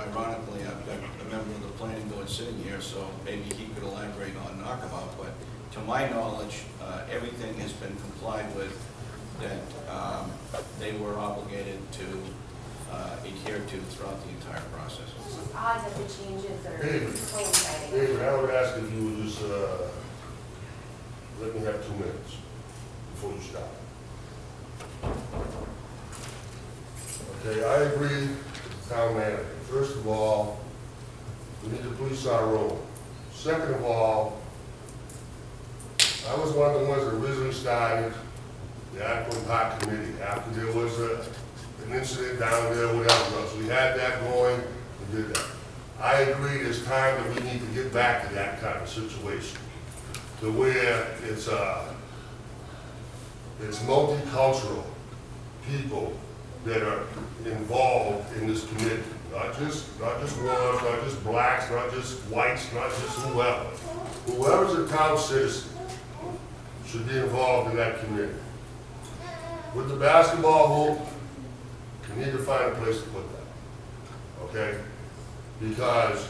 ironically, I've got a member of the planning board sitting here, so maybe he could elaborate on knockabout, but to my knowledge, everything has been complied with that they were obligated to adhere to throughout the entire process. It's just odd that the changes are coinciding. David, I would ask if you would just let me have 2 minutes before you stop. Okay, I agree with the town manager. First of all, we need to police our road. Second of all, I was one of the ones that originally started the Attaquin Park committee after there was an incident down there, whatever else. We had that going, we did that. I agree it's time that we need to get back to that kind of situation, to where it's multicultural people that are involved in this committee. Not just ones, not just blacks, not just whites, not just whoever. Whoever's a town citizen should be involved in that committee. With the basketball hoop, we need to find a place to put that, okay? Because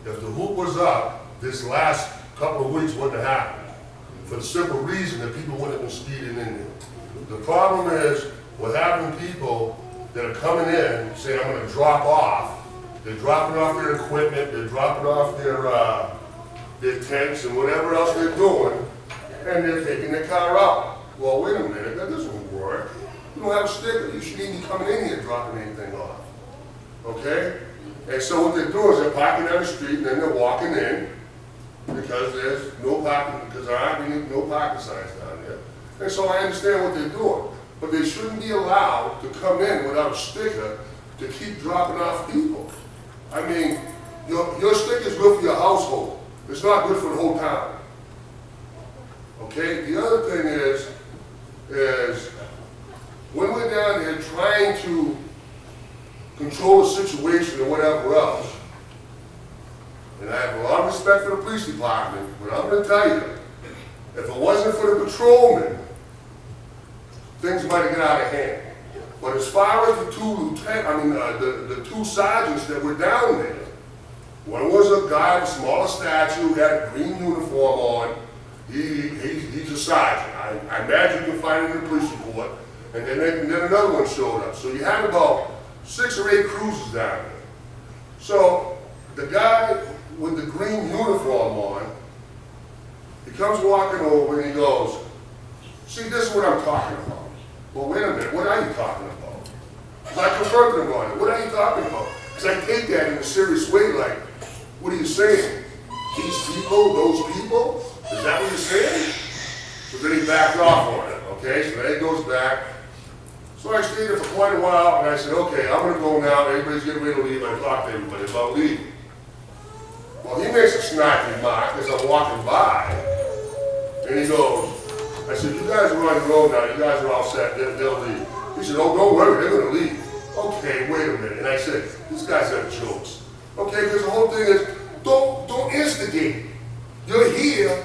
if the hoop was up, this last couple of weeks wouldn't have happened, for the simple reason that people wouldn't have been speeding in there. The problem is, we're having people that are coming in saying, I'm gonna drop off. They're dropping off their equipment, they're dropping off their tents and whatever else they're doing, and they're taking their car out. Well, wait a minute, that doesn't work. You don't have a sticker. You shouldn't even be coming in here dropping anything off. Okay? And so what they're doing is they're parking down the street and then they're walking in because there's no parking, because there aren't any, no parking signs down there. And so I understand what they're doing. But they shouldn't be allowed to come in without a sticker to keep dropping off people. I mean, your sticker is good for your household. It's not good for the whole town. Okay? The other thing is when we're down here trying to control the situation or whatever else, and I have a lot of respect for the police department, but I'm going to tell you, if it wasn't for the patrolmen, things might have got out of hand. But as far as the the two sergeants that were down there, one was a guy with a smaller stature who had a green uniform on. He's a sergeant. I imagine you can find him in the police report. And then another one showed up. So you had about 6 or 8 cruisers down there. So the guy with the green uniform on, he comes walking over and he goes, see, this is what I'm talking about. Well, wait a minute, what are you talking about? Because I confronted him on it. What are you talking about? Because I take that in a serious way, like, what are you saying? These people, those people? Is that what you're saying? So then he backed off on it, okay? So then he goes back. So I stayed there for quite a while, and I said, okay, I'm going to go now. Everybody's getting ready to leave. I talked to everybody about leaving. Well, he makes a snide remark as I'm walking by, and he goes, I said, you guys are on the road now. You guys are all set. They'll leave. He said, oh, don't worry. They're going to leave. Okay, wait a minute. And I said, these guys have jokes. Okay, because the whole thing is, don't instigate. You're here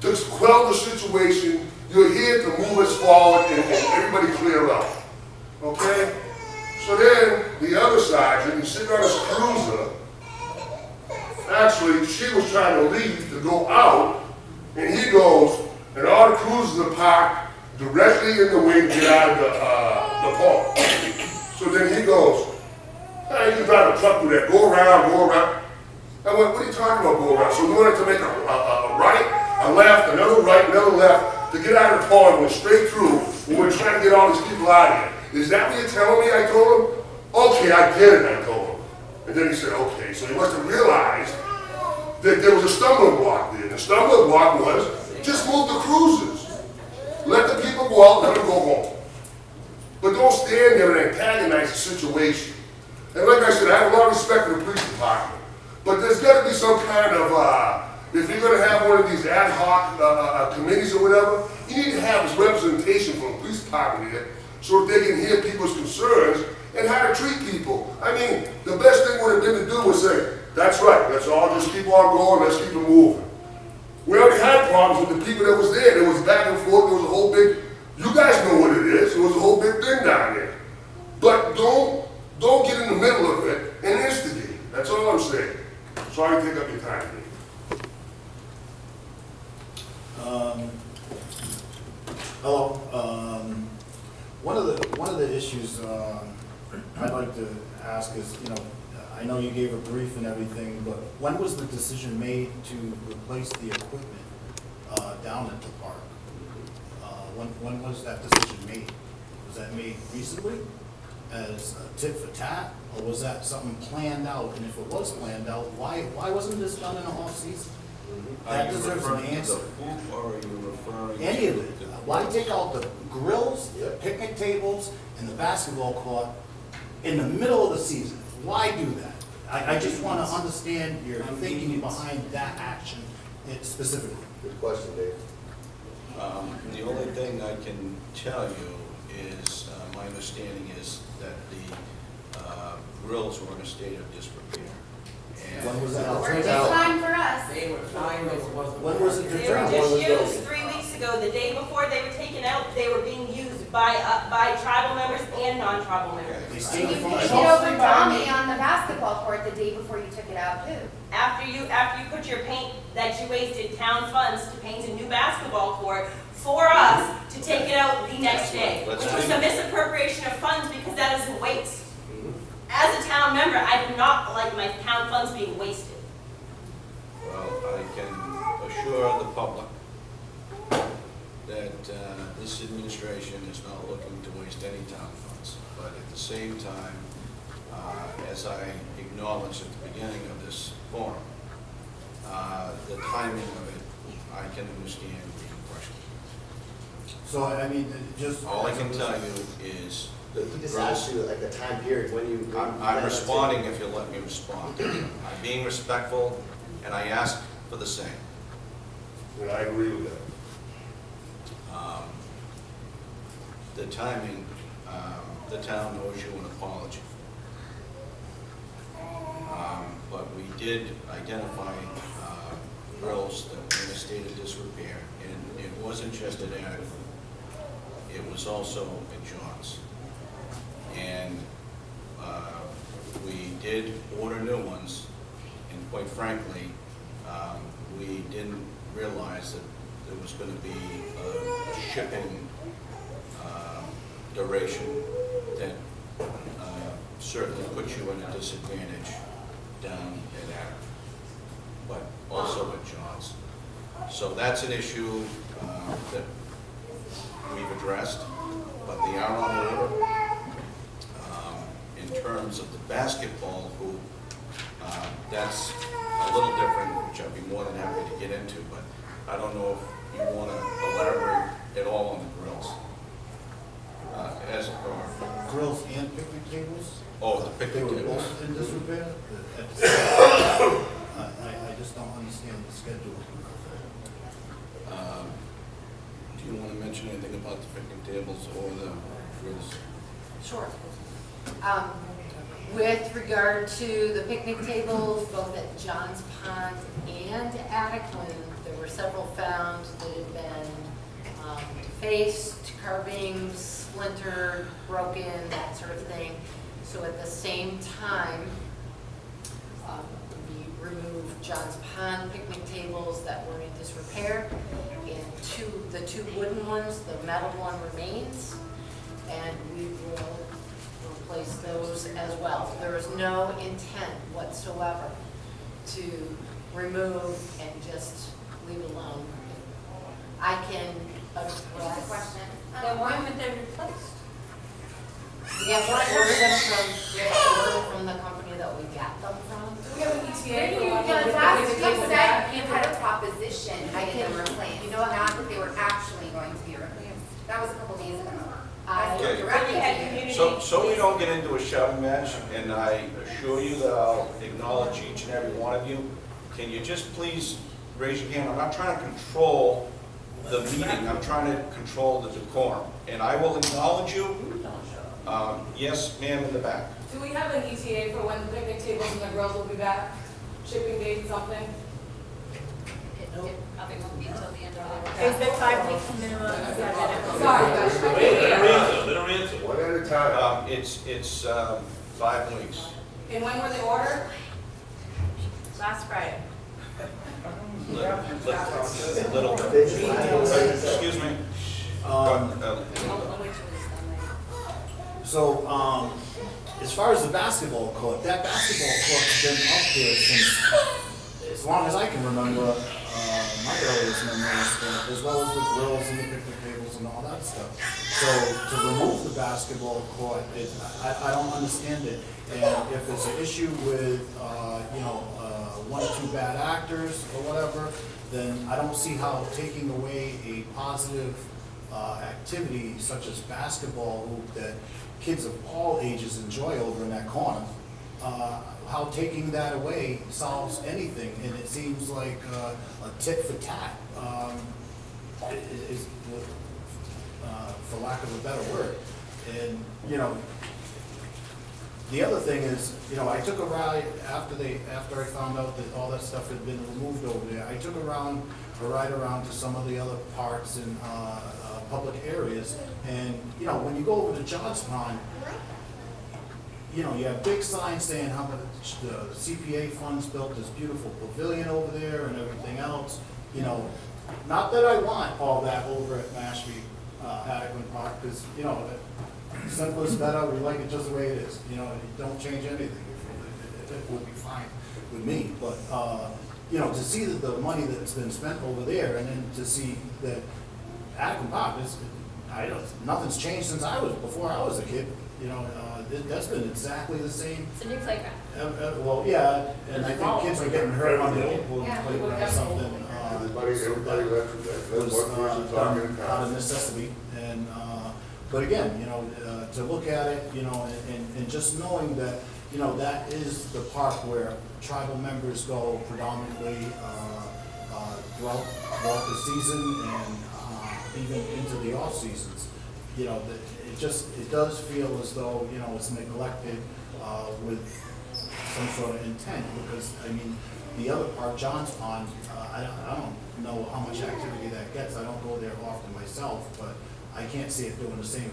to quell the situation. You're here to move us forward and everybody clear up. Okay? So then the other sergeant, he's sitting on his cruiser. Actually, she was trying to leave to go out, and he goes, and all the cruisers are parked directly in the way to get out of the park. So then he goes, hey, you can drive a truck through there, go around, go around. I went, what are you talking about, go around? So we wanted to make a right, a left, another right, another left, to get out of the pond, went straight through, and we're trying to get all these people out of here. Is that what you're telling me? I told him. Okay, I get it, I told him. And then he said, okay, so he must have realized that there was a stumbling block there. The stumbling block was, just move the cruisers. Let the people go out, let them go home. But don't stand there and antagonize the situation. And like I said, I have a lot of respect for the police department. But there's got to be some kind of, if you're going to have one of these ad hoc committees or whatever, you need to have this representation from the police department here so that they can hear people's concerns and how to treat people. I mean, the best thing would have been to do was say, that's right, let's all just keep on going, let's keep it moving. We already had problems with the people that was there. There was back and forth, there was a whole big, you guys know what it is, there was a whole big thing down there. But don't get in the middle of it and instigate. Sorry to take up your time, Dave. Hello. One of the issues I'd like to ask is, I know you gave a brief and everything, but when was the decision made to replace the equipment down at the park? When was that decision made? Was that made recently as a tit for tat, or was that something planned out? And if it was planned out, why wasn't this done in the off season? That deserves an answer. Or are you referring to? Any of it. Why take out the grills, the picnic tables, and the basketball court in the middle of the season? Why do that? I just want to understand your thinking behind that action specifically. Good question, Dave. The only thing I can tell you is, my understanding is that the grills were in a state of disrepair. And When was that? It's time for us. They were fine, it wasn't. When was it They were determined? just used 3 weeks ago. The day before they were taken out, they were being used by tribal members and non-tribal members. They You still picked function. it over Tommy on the basketball court the day before you took it out too. After you put your paint that you wasted town funds to paint a new basketball court for us to take it out the next day, which was a misappropriation of funds because that is a waste. As a town member, I do not like my town funds being wasted. Well, I can assure the public that this administration is not looking to waste any town funds. But at the same time, as I acknowledged at the beginning of this forum, the timing of it, I can understand being questioned. So, I mean, just. All I can tell you is that He the just grills, asked you like a time period when you. I'm responding if you'll let me respond. I'm being respectful, and I ask for the same. And I agree with that. The timing, the town owes you an apology. But we did identify grills that were in a state of disrepair, and it wasn't just at Attaquin, it was also at John's. And we did order new ones, and quite frankly, we didn't realize that there was going to be a shipping duration that certainly puts you at a disadvantage down at Attaquin, but also at John's. So that's an issue that we've addressed, but they are on order. In terms of the basketball hoop, that's a little different, which I'd be more than happy to get into, but I don't know if you want to elaborate at all on the grills. Grills and picnic tables? Oh, the They picnic were tables. both in disrepair? I just don't understand the schedule. Do you want to mention anything about the picnic tables or the grills? Sure. With regard to the picnic tables, both at John's Pond and Attaquin, there were several found that had been defaced, carvings, splintered, broken, that sort of thing. So at the same time, we removed John's Pond picnic tables that were in disrepair, and the two wooden ones, the metal one remains, and we will replace those as well. There is no intent whatsoever to remove and just leave it alone. I can Just a address. question. Then why would they replace? We have to order them from the company that we got them from. We have an ETA for You one. said you had a proposition to I get can- them replaced, you not that they were actually going to be replaced. That was a couple days ago. I- Okay. Directly We had to you. community. So we don't get into a shouting match, and I assure you that I'll acknowledge each and every one of you. Can you just please raise your hand? I'm not trying to control the meeting, I'm trying to control the decorum. And I will acknowledge you. Yes, ma'am, in the back. Do we have an ETA for when the picnic tables and the grills will be back? Shipping date, something? Probably won't be until the end of Is it 5 weeks minimum? Sorry, guys. I can't hear. One at a time. It's 5 weeks. And when were they ordered? Last Friday. Little bit. Excuse me. I'll wait till he's done later. So, as far as the basketball court, that basketball court's been up there since, as long as I can remember, my earliest memories, as well as the grills and the picnic tables and all that stuff. So, to remove the basketball court, I don't understand it. And if it's an issue with, one or two bad actors or whatever, then I don't see how taking away a positive activity such as basketball hoop that kids of all ages enjoy over in that corner, how taking that away solves anything, and it seems like a tit for tat, for lack of a better word. And, the other thing is, I took a ride after I found out that all that stuff had been removed over there. I took a ride around to some of the other parks and public areas, and when you go over to John's Pond, you have big signs saying how much the CPA funds built this beautiful pavilion over there and everything else. Not that I want all that over at Mashpee, Attaquin Park, because simple is better. We like it just the way it is. Don't change anything. It would be fine with me. But to see that the money that's been spent over there, and then to see that Attaquin Park nothing's changed since before I was a kid. That's been exactly the same. It's a new playground. Well, yeah, and I think kids are getting hurt on the old playground or something. Everybody So left that it. was That's one person talking in out town. of necessity, and, but again, to look at it, and just knowing that, that is the park where tribal members go predominantly, throughout the season and, even into the off seasons. It does feel as though, it's neglected, with some sort of intent, because, the other part, John's Pond, I don't know how much activity that gets. I don't go there often myself, but I can't see it doing the same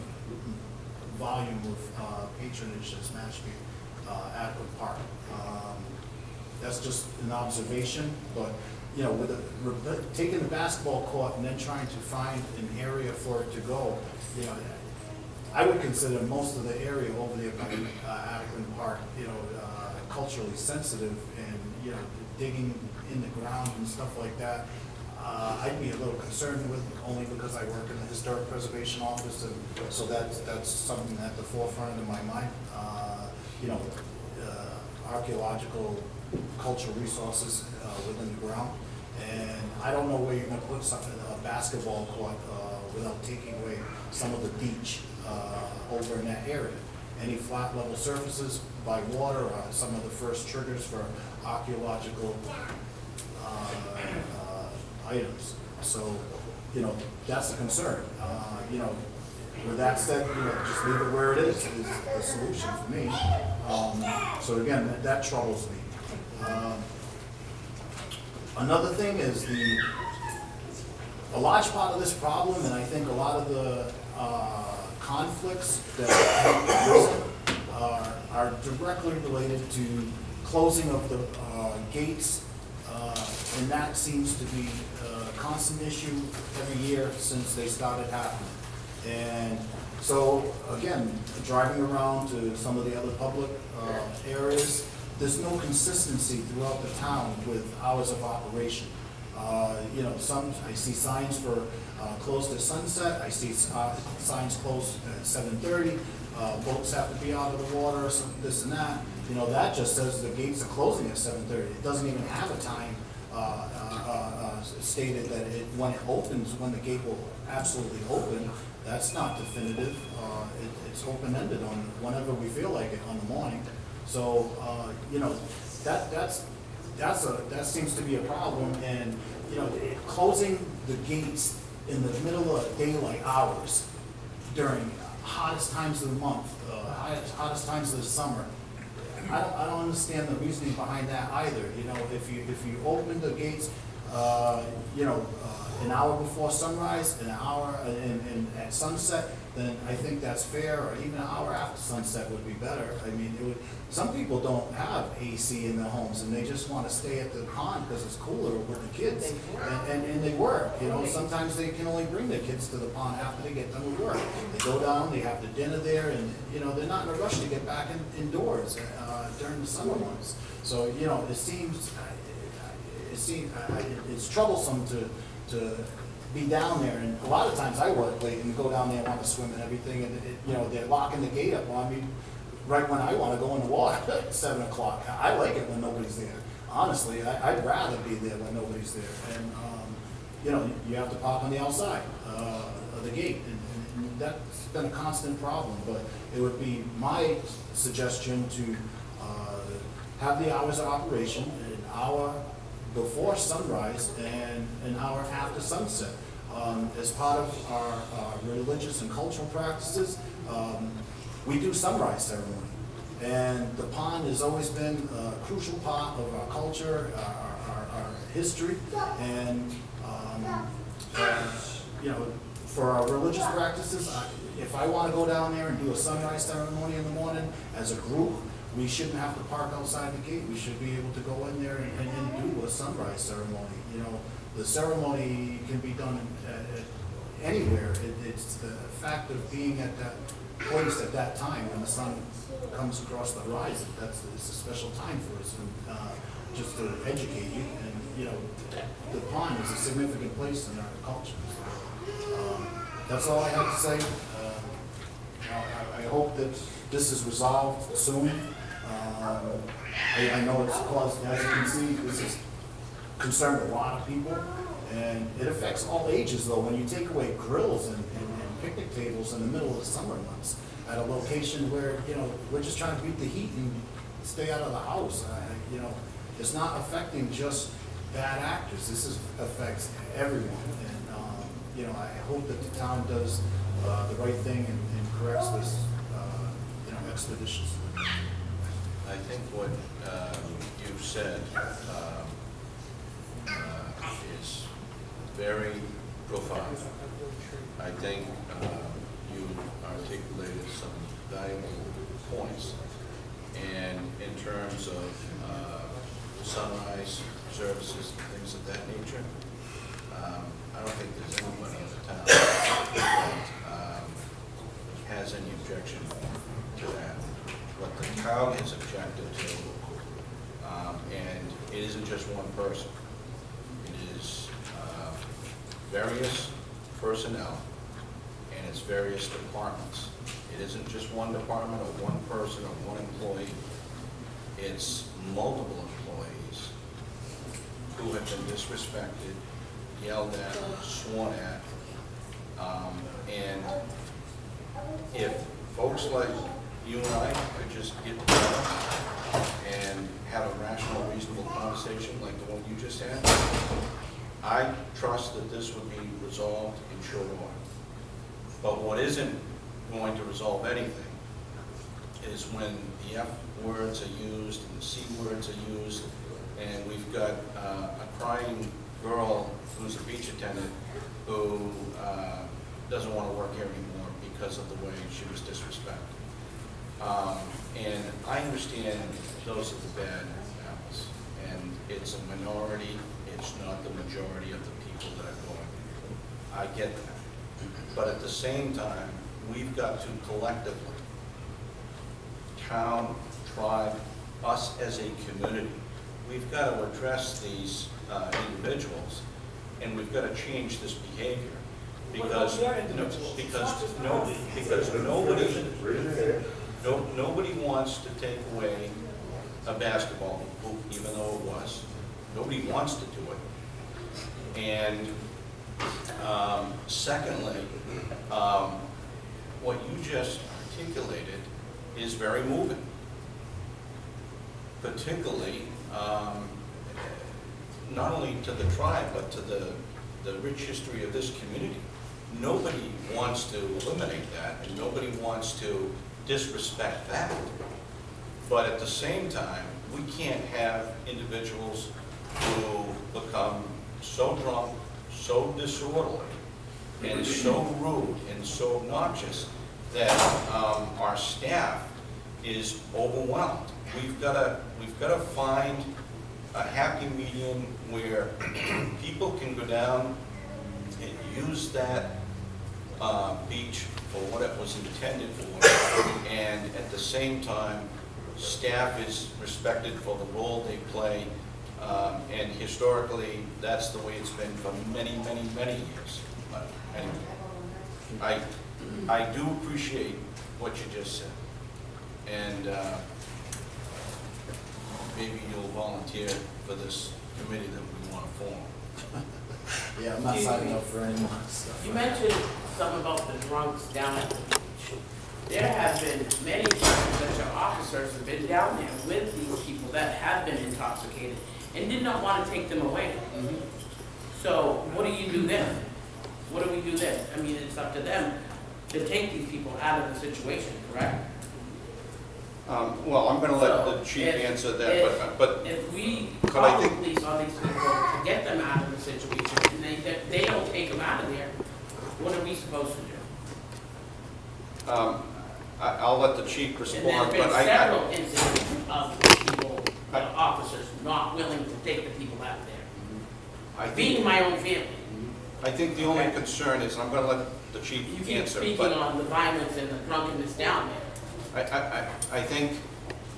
volume of patronage as Mashpee Attaquin Park. That's just an observation, but with taking the basketball court and then trying to find an area for it to go, I would consider most of the area over there by Attaquin Park, culturally sensitive, and digging in the ground and stuff like that. I'd be a little concerned with, only because I work in the Historic Preservation Office, and so that's something at the forefront of my mind. Archaeological, cultural resources within the ground, and I don't know where you're going to put a basketball court without taking away some of the beach over in that area. Any flat level surfaces by water are some of the first triggers for archaeological items. So, that's a concern. With that said, just leave it where it is the solution for me. So again, that troubles me. Another thing is a large part of this problem, and I think a lot of the conflicts that have arisen are directly related to closing of the gates, and that seems to be a constant issue every year since they started happening. And so, again, driving around to some of the other public areas, there's no consistency throughout the town with hours of operation. I see signs for closed at sunset. I see signs closed at 7:30. Boats have to be out of the water, this and that. That just says the gates are closing at 7:30. It doesn't even have a time stated that when it opens, when the gate will absolutely open. That's not definitive. It's open-ended on whenever we feel like it on the morning. So, that seems to be a problem, and, closing the gates in the middle of daylight hours during hottest times of the month, hottest times of the summer, I don't understand the reasoning behind that either. If you open the gates, an hour before sunrise, an hour and at sunset, then I think that's fair, or even an hour after sunset would be better. I mean, it would, some people don't have AC in their homes, and they just wanna stay at the pond because it's cooler with the kids. And they work, you know, sometimes they can only bring their kids to the pond after they get done with work. They go down, they have the dinner there, and, you know, they're not in a rush to get back indoors during the summer months. So, you know, it's troublesome to be down there, and a lot of times I work late and go down there and want to swim and everything, and you know, they're locking the gate up on me right when I want to go in the water at 7 o'clock. I like it when nobody's there. Honestly, I'd rather be there when nobody's there. And, you know, you have to park on the outside of the gate, and that's been a constant problem, but it would be my suggestion to have the hours of operation, an hour before sunrise and an hour after sunset. As part of our religious and cultural practices, we do sunrise ceremony. And the pond has always been a crucial part of our culture, our history, and you know, for our religious practices, if I want to go down there and do a sunrise ceremony in the morning as a group, we shouldn't have to park outside the gate. We should be able to go in there and do a sunrise ceremony. You know, the ceremony can be done anywhere. It's the fact of being at that place at that time when the sun comes across the horizon. It's a special time for us, and just to educate you. And you know, the pond is a significant place in our culture. So, that's all I have to say. I hope that this is resolved soon. I know it's caused, as you can see, this has concerned a lot of people, and it affects all ages though. When you take away grills and picnic tables in the middle of the summer months at a location where, you know, we're just trying to beat the heat and stay out of the house, you know, it's not affecting just bad actors. This affects everyone, and you know, I hope that the town does the right thing and corrects this, you know, expeditiously. I think what you've said is very profound. I think you articulated some valuable points. And in terms of sunrise services and things of that nature, I don't think there's anybody in the town that has any objection to that. What the town has objected to, and it isn't just one person, it is various personnel and it's various departments. It isn't just one department or one person or one employee. It's multiple employees who have been disrespected, yelled at, sworn at, and if folks like you and I could just get together and have a rational, reasonable conversation like the one you just had, I trust that this would be resolved in short order. But what isn't going to resolve anything is when the F words are used and the C words are used, and we've got a crying girl who's a beach attendant who doesn't want to work here anymore because of the way she was disrespected. And I understand those are the bad apples, and it's a minority, it's not the majority of the people that are going. I get that. But at the same time, we've got to collectively, town, tribe, us as a community, we've got to address these individuals, and we've got to change this behavior. Because nobody wants to take away a basketball hoop, even though it was. Nobody wants to do it. And secondly, what you just articulated is very moving. Particularly, not only to the tribe, but to the rich history of this community. Nobody wants to eliminate that, and nobody wants to disrespect that. But at the same time, we can't have individuals who become so drunk, so disorderly, and so rude and so obnoxious that our staff is overwhelmed. We've gotta find a happy medium where people can go down and use that beach for what it was intended for, and at the same time, staff is respected for the role they play, and historically, that's the way it's been for many, many, many years. But anyway, I do appreciate what you just said, and maybe you'll volunteer for this committee that we want to form. Yeah, I'm not signing up for any more stuff. You mentioned something about the drunks down at the beach. There have been many times that your officers have been down there with these people that have been intoxicated and did not want to take them away. So what do you do then? What do we do then? I mean, it's up to them to take these people out of the situation, correct? Well, I'm gonna let So, the chief if- answer that, but If we But I call the think- police on these people to get them out of the situation and they don't take them out of there, what are we supposed to do? I'll let the chief And respond, there's been but I, several incidents of people, officers not willing to take the people out of there. Being think, my own family. I think the only Okay. concern is, I'm gonna let the chief You keep answer, speaking but on the violence and the drunkenness down there. I think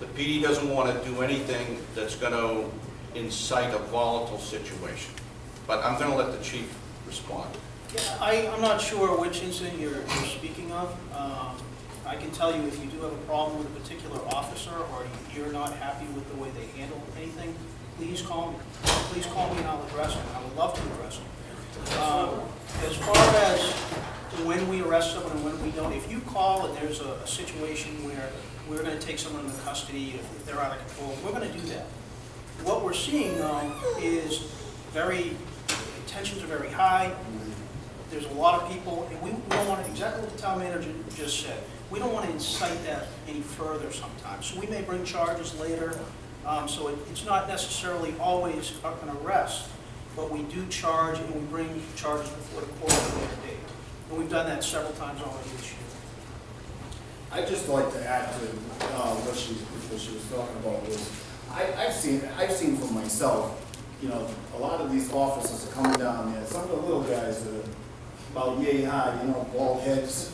the PD doesn't wanna do anything that's gonna incite a volatile situation. But I'm gonna let the chief respond. Yeah, I'm not sure which incident you're speaking of. I can tell you if you do have a problem with a particular officer or you're not happy with the way they handle anything, please call me. Please call me and I'll address it. I would love to address it. As far as when we arrest someone and when we don't, if you call and there's a situation where we're going to take someone into custody if they're out of control, we're going to do that. What we're seeing though is tensions are very high. There's a lot of people, and we don't want to, exactly what the town manager just said, we don't want to incite that any further sometimes. So we may bring charges later, so it's not necessarily always an arrest, but we do charge and we bring charges before the court at a later date. And we've done that several times already this year. I'd just like to add to what she was talking about was, I've seen for myself, you know, a lot of these officers are coming down there, some of the little guys that are about yay high, you know, bald heads,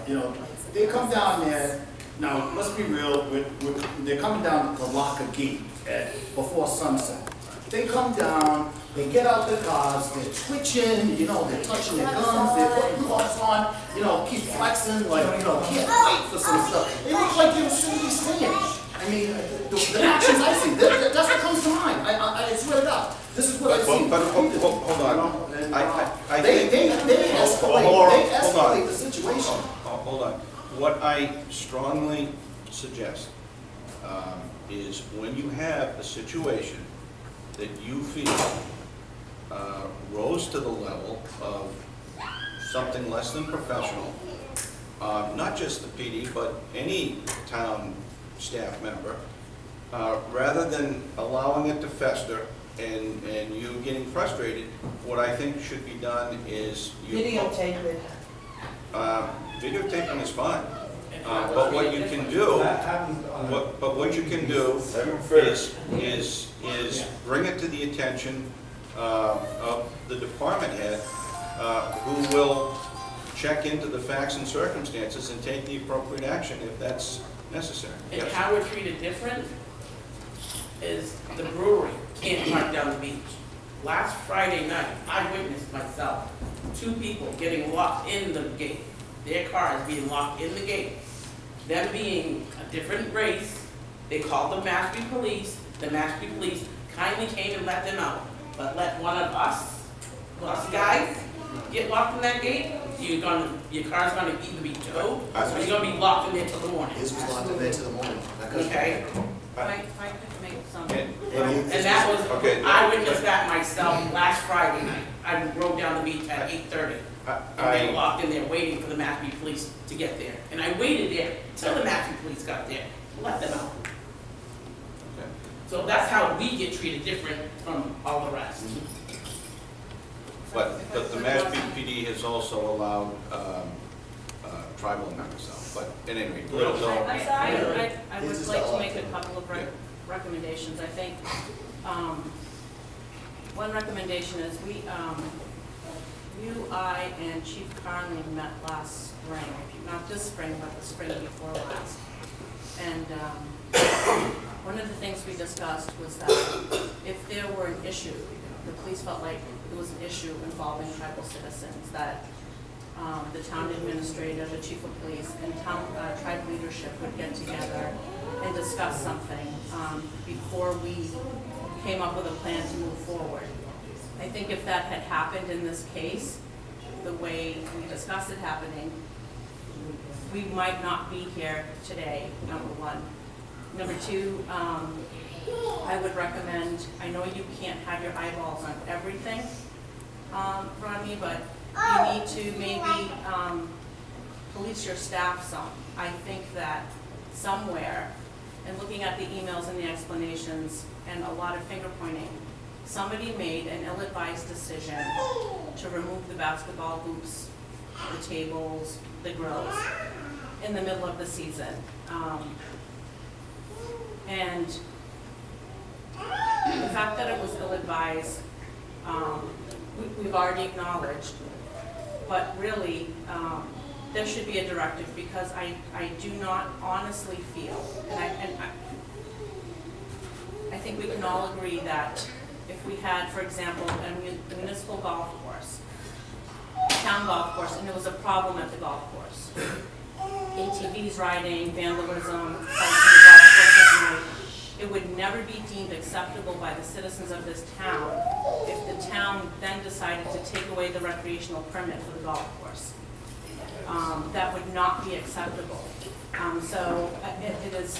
you know, they come down there, now, let's be real, they're coming down to lock a gate before sunset. They come down, they get out their cars, they're twitching, you know, they're touching their guns, they're putting gloves on, you know, keep flexing, like, you know, can't wait for some stuff. They look like they're simply singing. I mean, the actions I see, that's what comes to mind. I swear to God, this is what I see. But hold on. I They think, escalate the situation. hold on. What I strongly suggest is when you have a situation that you feel rose to the level of something less than professional, not just the PD, but any town staff member, rather than allowing it to fester and you getting frustrated, what I think should be done is you... Videotape it. Videotaping is fine, but what you can do, what you can do is bring it to the attention of the department head, who will check into the facts and circumstances and take the appropriate action if that's necessary. And Yes. how we're treated different is the brewery can't park down the beach. Last Friday night, I witnessed myself, 2 people getting locked in the gate. Their cars being locked in the gate. Them being a different race, they called the Mashpee Police. The Mashpee Police kindly came and let them out. But let one of us guys, get locked in that gate, your car's gonna either be towed, or you're gonna be locked in there till the morning. His was locked in there till the morning. Okay? If I could make some. And that was, Okay. I witnessed that myself last Friday night. I rode down the beach at 8:30. And they were locked in there waiting for the Mashpee Police to get there. And I waited there till the Mashpee Police got there, let them out. So that's how we get treated different from all the rest. But the Mashpee PD has also allowed tribal members out, but at any rate, so. I would like to make a couple of recommendations. I think, one recommendation is I and Chief Carnley met last spring, not this spring, but the spring before last. And one of the things we discussed was that if there were an issue, the police felt like there was an issue involving tribal citizens, that the town administrator, the chief of police, and tribe leadership would get together and discuss something before we came up with a plan to move forward. I think if that had happened in this case, the way we discussed it happening, we might not be here today, number one. Number two, I would recommend, I know you can't have your eyeballs on everything, Rodney, but you need to maybe police your staff some. I think that somewhere, and looking at the emails and the explanations and a lot of finger pointing, somebody made an ill-advised decision to remove the basketball hoops, the tables, the grills in the middle of the season. And the fact that it was ill-advised, we've already acknowledged, but really, there should be a directive, because I do not honestly feel, and I think we can all agree that if we had, for example, a municipal golf course, town golf course, and there was a problem at the golf course, ATVs riding, vandalism, fights in the golf course at night, it would never be deemed acceptable by the citizens of this town if the town then decided to take away the recreational permit for the golf course. That would not be acceptable. So it is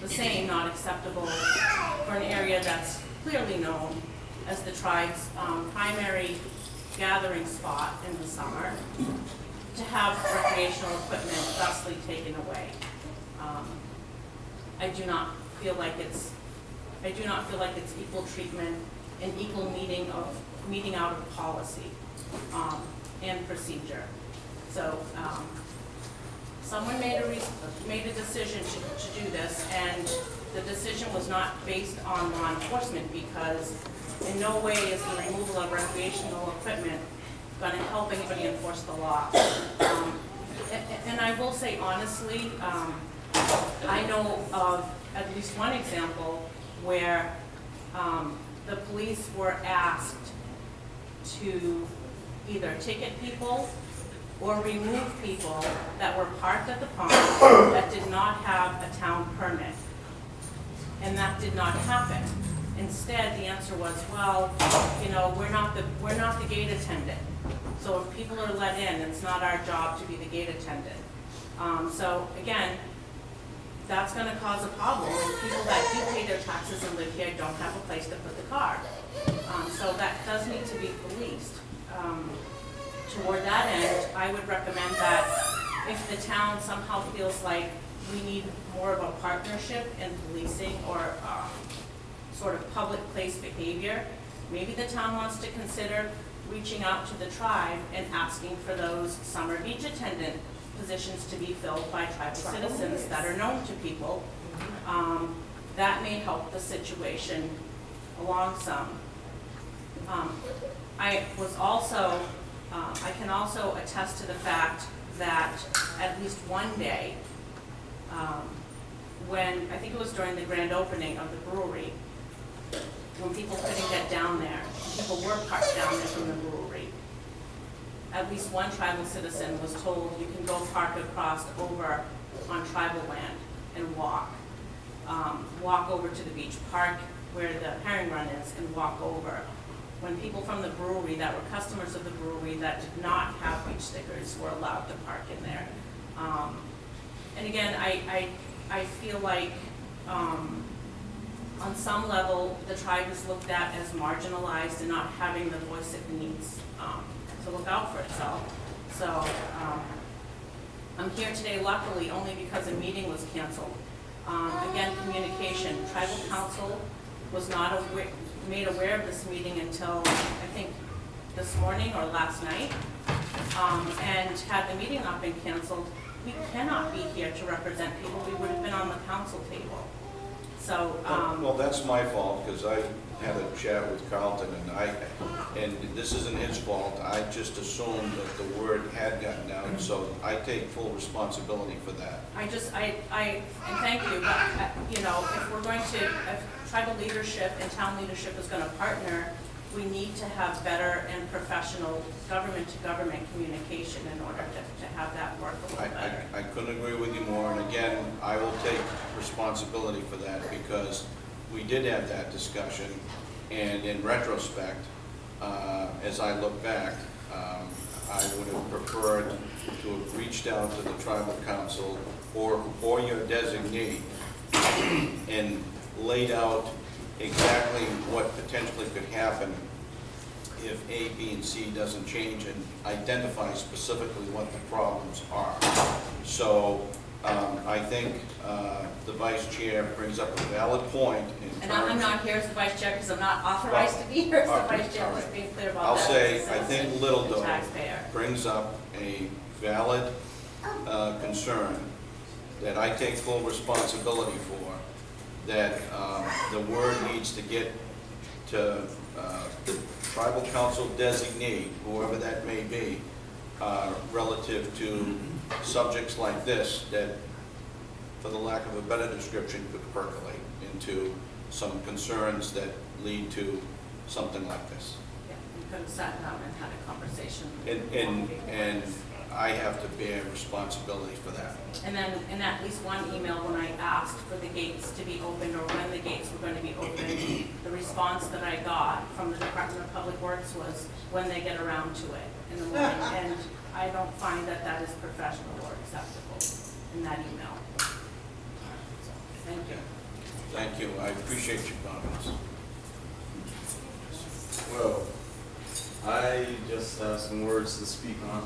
the same, not acceptable for an area that's clearly known as the tribe's primary gathering spot in the summer, to have recreational equipment thusly taken away. I do not feel like it's equal treatment and equal meeting out of policy and procedure. So someone made a decision to do this, and the decision was not based on law enforcement, because in no way is the removal of recreational equipment going to help anybody enforce the law. And I will say honestly, I know of at least one example where the police were asked to either ticket people or remove people that were parked at the pond that did not have a town permit. And that did not happen. Instead, the answer was, well, you know, we're not the gate attendant. So if people are let in, it's not our job to be the gate attendant. So again, that's going to cause a problem when people that do pay their taxes and live here don't have a place to put the car. So that does need to be policed. Toward that end, I would recommend that if the town somehow feels like we need more of a partnership in policing or sort of public place behavior, maybe the town wants to consider reaching out to the tribe and asking for those summer beach attendant positions to be filled by tribal citizens that are known to people. That may help the situation along some. I can also attest to the fact that at least one day, when, I think it was during the grand opening of the brewery, when people couldn't get down there, people were parked down there from the brewery, at least one tribal citizen was told, you can go park across over on tribal land and walk. Walk over to the beach, park where the herring run is and walk over. When people from the brewery that were customers of the brewery that did not have beach stickers were allowed to park in there. And again, I feel like on some level, the tribe is looked at as marginalized and not having the voice it needs to look out for itself. So I'm here today luckily only because a meeting was canceled. Again, communication. Tribal council was not made aware of this meeting until, I think, this morning or last night. And had the meeting not been canceled, we cannot be here to represent people. We would have been on the council table. So, Well, that's my fault, because I had a chat with Carlton, and this isn't his fault. I just assumed that the word had gotten out, so I take full responsibility for that. and thank you, but, you know, if we're going to, if tribal leadership and town leadership is gonna partner, we need to have better and professional government-to-government communication in order to have that work a little better. I couldn't agree with you more, and again, I will take responsibility for that, because we did have that discussion, and in retrospect, as I look back, I would have preferred to have reached out to the tribal council or your designee and laid out exactly what potentially could happen if A, B, and C doesn't change, and identify specifically what the problems are. So I think the vice chair brings up a valid point in terms. And I'm not here as the vice chair because I'm not authorized to be here as the vice chair, all right. just being clear about I'll that. say, as a I think citizen Little and Dog taxpayer. brings up a valid concern that I take full responsibility for, that the word needs to get to the tribal council designee, whoever that may be, relative to subjects like this that, for the lack of a better description, could percolate into some concerns that lead to something like this. Yeah, we could have sat down and had a conversation. And I have to bear responsibility for that. And then in at least one email, when I asked for the gates to be opened or when the gates were going to be opened, the response that I got from the Department of Public Works was when they get around to it in the morning. And I don't find that that is professional or acceptable in that email. So, thank you. Thank you, I appreciate your comments. Well, I just have some words to speak on.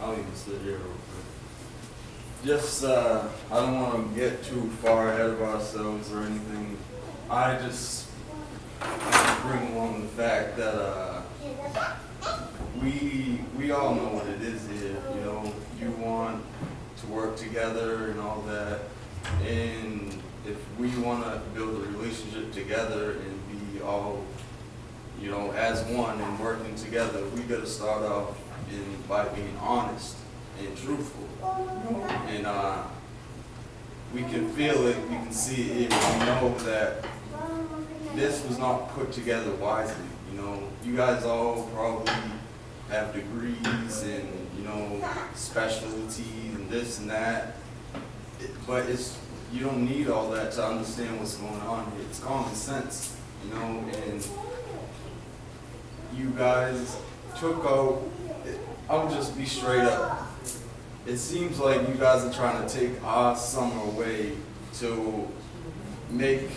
I'll even sit here real quick. Just, I don't want to get too far ahead of ourselves or anything. I just want to bring along the fact that we all know what it is here. You know, you want to work together and all that. And if we want to build a relationship together and be all, you know, as one and working together, we got to start off by being honest and truthful. And we can feel it, we can see it, we know that this was not put together wisely. You know, you guys all probably have degrees and, you know, specialties and this and that. But you don't need all that to understand what's going on here. It's common sense, you know, and you guys took out, I'll just be straight up. It seems like you guys are trying to take our summer away to make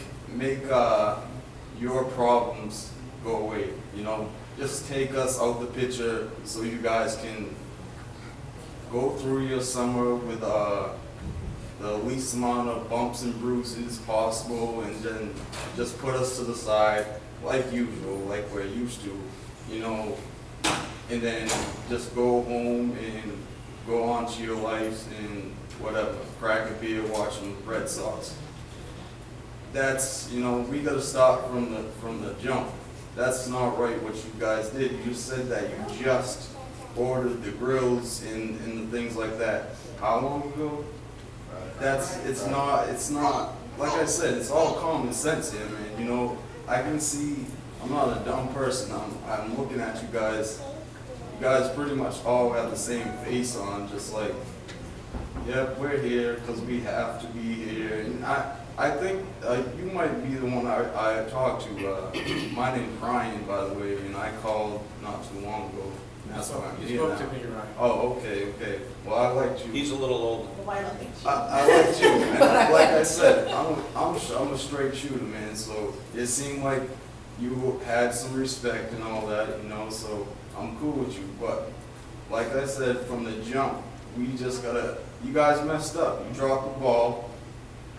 your problems go away, you know? Just take us out the picture so you guys can go through your summer with the least amount of bumps and bruises possible, and then just put us to the side like usual, like we're used to, you know, and then just go home and go on to your lives and whatever, crack a beer, watching Red Sox. That's, you know, we gotta start from the jump. That's not right what you guys did. You said that you just ordered the grills and the things like that. How long ago? It's not, like I said, it's all common sense here, man. You know, I can see, I'm not a dumb person. I'm looking at you guys. You guys pretty much all have the same face on, just like, yep, we're here because we have to be here. And I think you might be the one I talked to. My name's Brian, by the way, and I called not too long ago. That's why I'm here now. Oh, okay. Well, I liked you. He's a little older. I liked you, man. Like I said, I'm a straight shooter, man. So it seemed like you had some respect and all that, you know. So I'm cool with you. But like I said, from the jump, we just gotta. You guys messed up. You dropped the ball.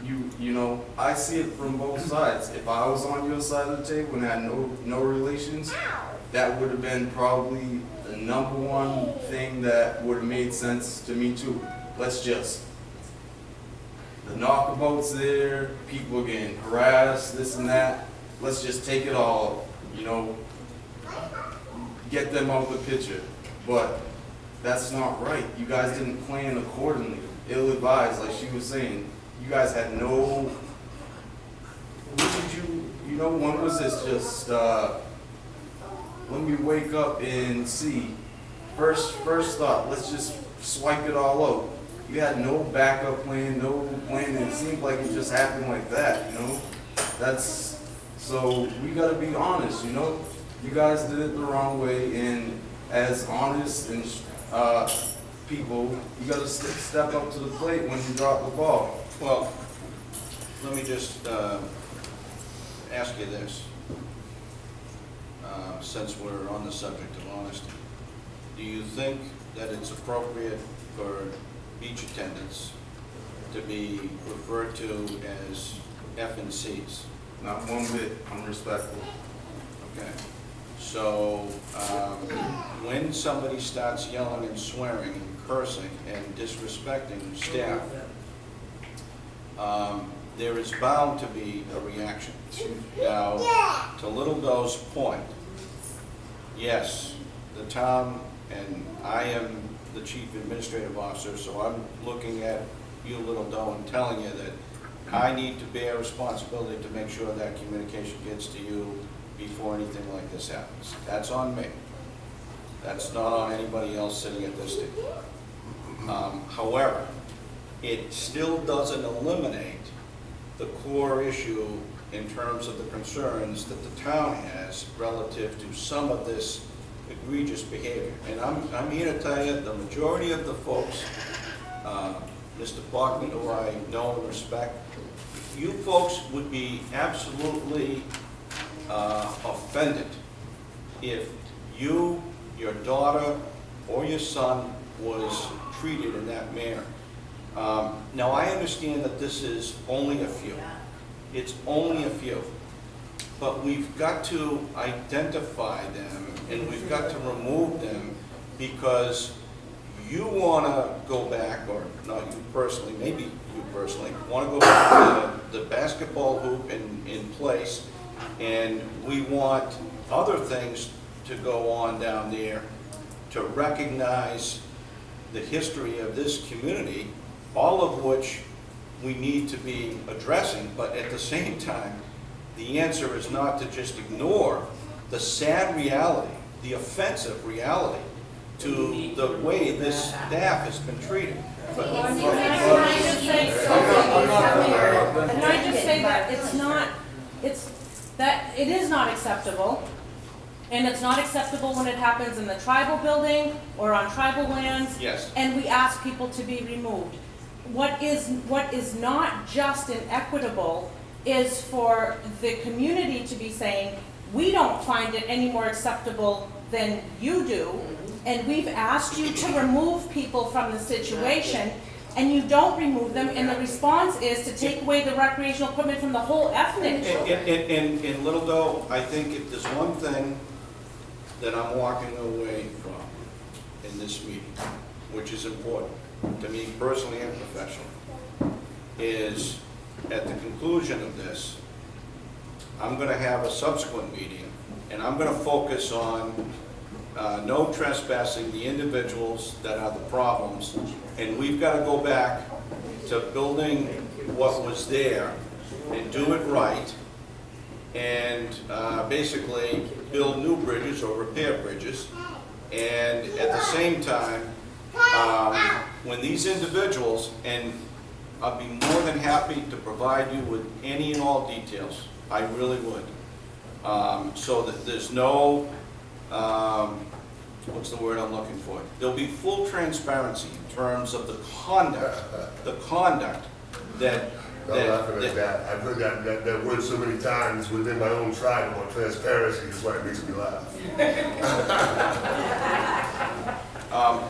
You you know, I see it from both sides. If I was on your side of the table and had no relations, that would have been probably the number one thing that would have made sense to me too. Let's just, the knockabouts there, people are getting harassed, this and that. Let's just take it all, you know, get them out of the picture. But that's not right. You guys didn't plan accordingly. Ill-advised, like she was saying. You guys had no, when did you know, when was this just, let me wake up and see. First thought, let's just swipe it all out. You had no backup plan, no plan, and it seemed like it just happened like that, you know? That's, so we gotta be honest, you know? You guys did it the wrong way, and as honest and, people, you gotta step up to the plate when you drop the ball. Well, let me just ask you this, since we're on the subject of honesty. Do you think that it's appropriate for beach attendants to be referred to as F&Cs? Not one bit unrespectful. Okay. So, when somebody starts yelling and swearing and cursing and disrespecting staff, there is bound to be a reaction. Now, to Little Doe's point, yes, the town, and I am the chief administrative officer, so I'm looking at you, Little Doe, and telling you that I need to bear responsibility to make sure that communication gets to you before anything like this happens. That's on me. That's not on anybody else sitting at this table. However, it still doesn't eliminate the core issue in terms of the concerns that the town has relative to some of this egregious behavior. And I'm here to tell you, the majority of the folks, Mr. Bachman, who I know and respect, you folks would be absolutely offended if you, your daughter, or your son was treated in that manner. Now, I understand that this is only a few. It's only a few. But we've got to identify them, and we've got to remove them, because you want to go back, or not you personally, maybe you personally, want to go back to the basketball hoop in place, and we want other things to go on down there to recognize the history of this community, all of which we need to be addressing. But at the same time, the answer is not to just ignore the sad reality, the offensive reality to the way this staff has been treated. Can I just say that it is not acceptable, and it's not acceptable when it happens in the tribal building or on tribal lands. Yes. And we ask people to be removed. What is not just and equitable is for the community to be saying, we don't find it any more acceptable than you do, and we've asked you to remove people from the situation, and you don't remove them, and the response is to take away the recreational equipment from the whole ethnic group. In Little Doe, I think if there's one thing that I'm walking away from in this meeting, which is important to me personally and professionally, is at the conclusion of this, I'm going to have a subsequent meeting, and I'm going to focus on no trespassing the individuals that are the problems, and we've got to go back to building what was there and do it right, and basically build new bridges or repair bridges. And at the same time, when these individuals, and I'll be more than happy to provide you with any and all details, I really would, so that there's no, what's the word I'm looking for? There'll be full transparency in terms of the conduct that. I'm laughing at that. I've heard that word so many times within my own tribe about transparency. That's why it makes me laugh.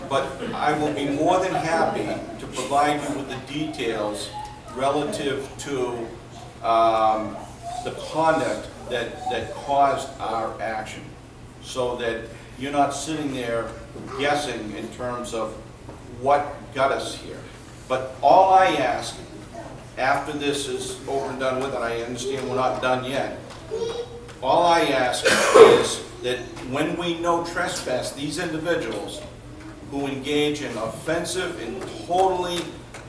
But I will be more than happy to provide you with the details relative to the conduct that caused our action, so that you're not sitting there guessing in terms of what got us here. But all I ask, after this is over and done with, and I understand we're not done yet, all I ask is that when we no trespass these individuals who engage in offensive and totally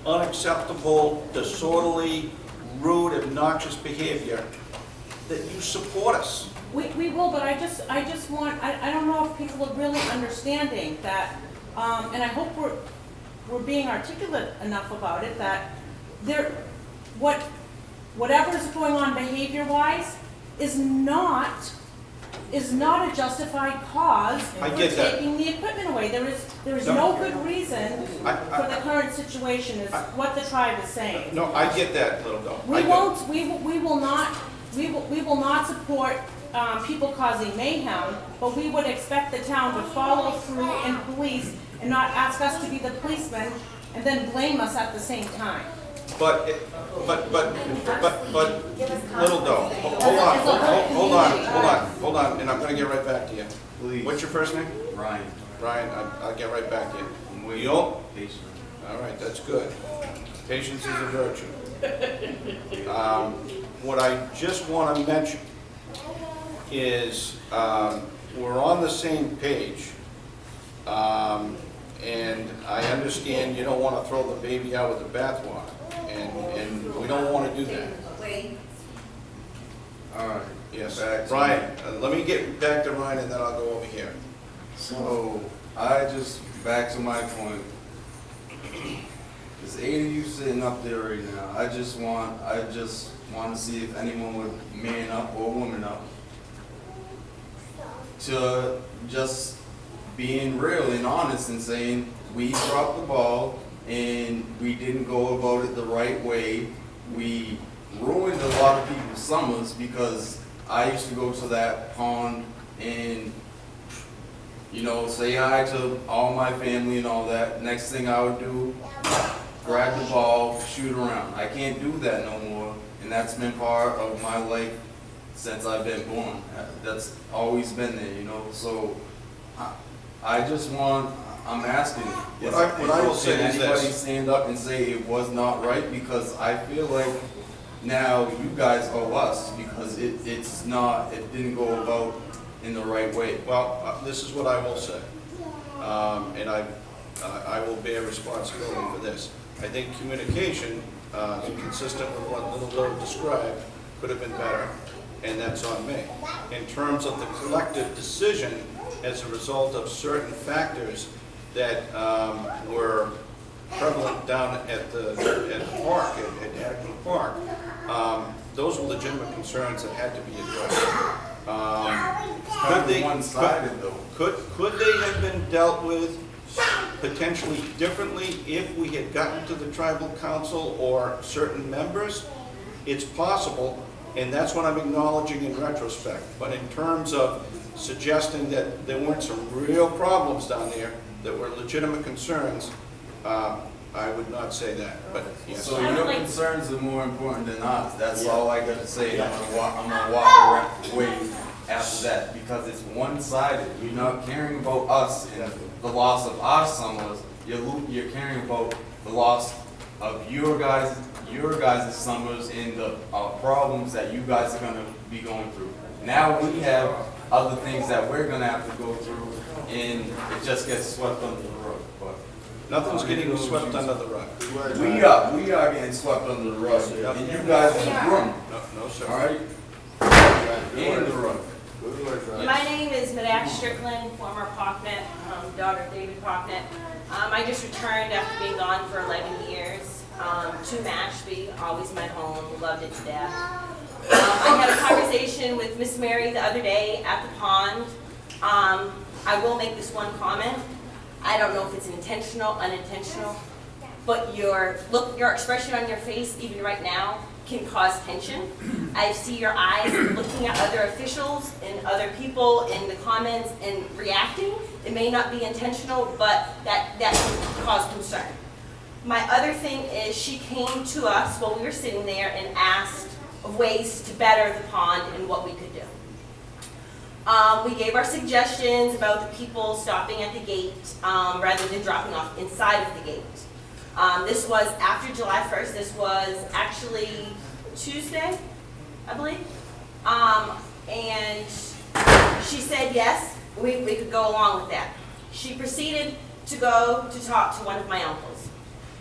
unacceptable, disorderly, rude, obnoxious behavior, that you support us. We will, but I just want, I don't know if people are really understanding that, and I hope we're being articulate enough about it, that whatever's going on behavior-wise is not a justified cause I for get that. taking the equipment away. There is no good reason for the current situation, is what the tribe is saying. No, I get that, Little Dog. We will not support people causing mayhem, but we would expect the town to follow through and police and not ask us to be the policemen and then blame us at the same time. But, Little Dog, hold on, and I'm gonna get right back to you. Please. What's your first name? Ryan, Ryan, I'll get right back to you. I'm waiting. You'll? Patient. All right, that's good. Patience is a virtue. What I just want to mention is we're on the same page, and I understand you don't want to throw the baby out with the bathwater, and we don't want to do that. All right. Yes, Back to Ryan, let me get back to Ryan and then I'll go over here. So, back to my point. There's 8 of you sitting up there right now. I just want to see if anyone would man up or woman up to just being real and honest and saying, we dropped the ball and we didn't go about it the right way. We ruined a lot of people's summers because I used to go to that pond and, say hi to all my family and all that. Next thing I would do, grab the ball, shoot around. I can't do that no more, and that's been part of my life since I've been born. That's always been there, So I'm asking, What I will say is anybody this. stand up and say it was not right? Because I feel like now you guys owe us because it didn't go about in the right way. Well, this is what I will say, and I will bear responsibility for this. I think communication, consistent with what Little Dog described, could have been better, and that's on me. In terms of the collective decision as a result of certain factors that were prevalent down at the park, at Attaquin Park, those were legitimate concerns that had to be addressed. Could they, one-sided though. could they have been dealt with potentially differently if we had gotten to the tribal council or certain members? It's possible, and that's what I'm acknowledging in retrospect. But in terms of suggesting that there weren't some real problems down there that were legitimate concerns, I would not say that, but yes. So your concerns are more important than ours. That's all I got to say. I'm gonna walk away after that because it's one-sided. You're not caring about us and the loss of our summers. You're caring about the loss of your guys' summers and the problems that you guys are gonna be going through. Now we have other things that we're gonna have to go through, and it just gets swept under the rug. But Nothing's getting swept under the rug. we are getting swept under the rug, and you guys are the room. No, sir. All right? And the rug. My name is Medak Strickland, former Pocknet, daughter of David Pocknet. I just returned after being gone for 11 years to Mashpee, always my home, loved it to death. I had a conversation with Miss Mary the other day at the pond. I will make this one comment. I don't know if it's intentional, unintentional, but your expression on your face, even right now, can cause tension. I see your eyes looking at other officials and other people in the comments and reacting. It may not be intentional, but that can cause concern. My other thing is she came to us while we were sitting there and asked of ways to better the pond and what we could do. We gave our suggestions about the people stopping at the gate rather than dropping off inside of the gate. This was after July 1st. This was actually Tuesday, I believe. And she said yes, we could go along with that. She proceeded to go to talk to one of my uncles.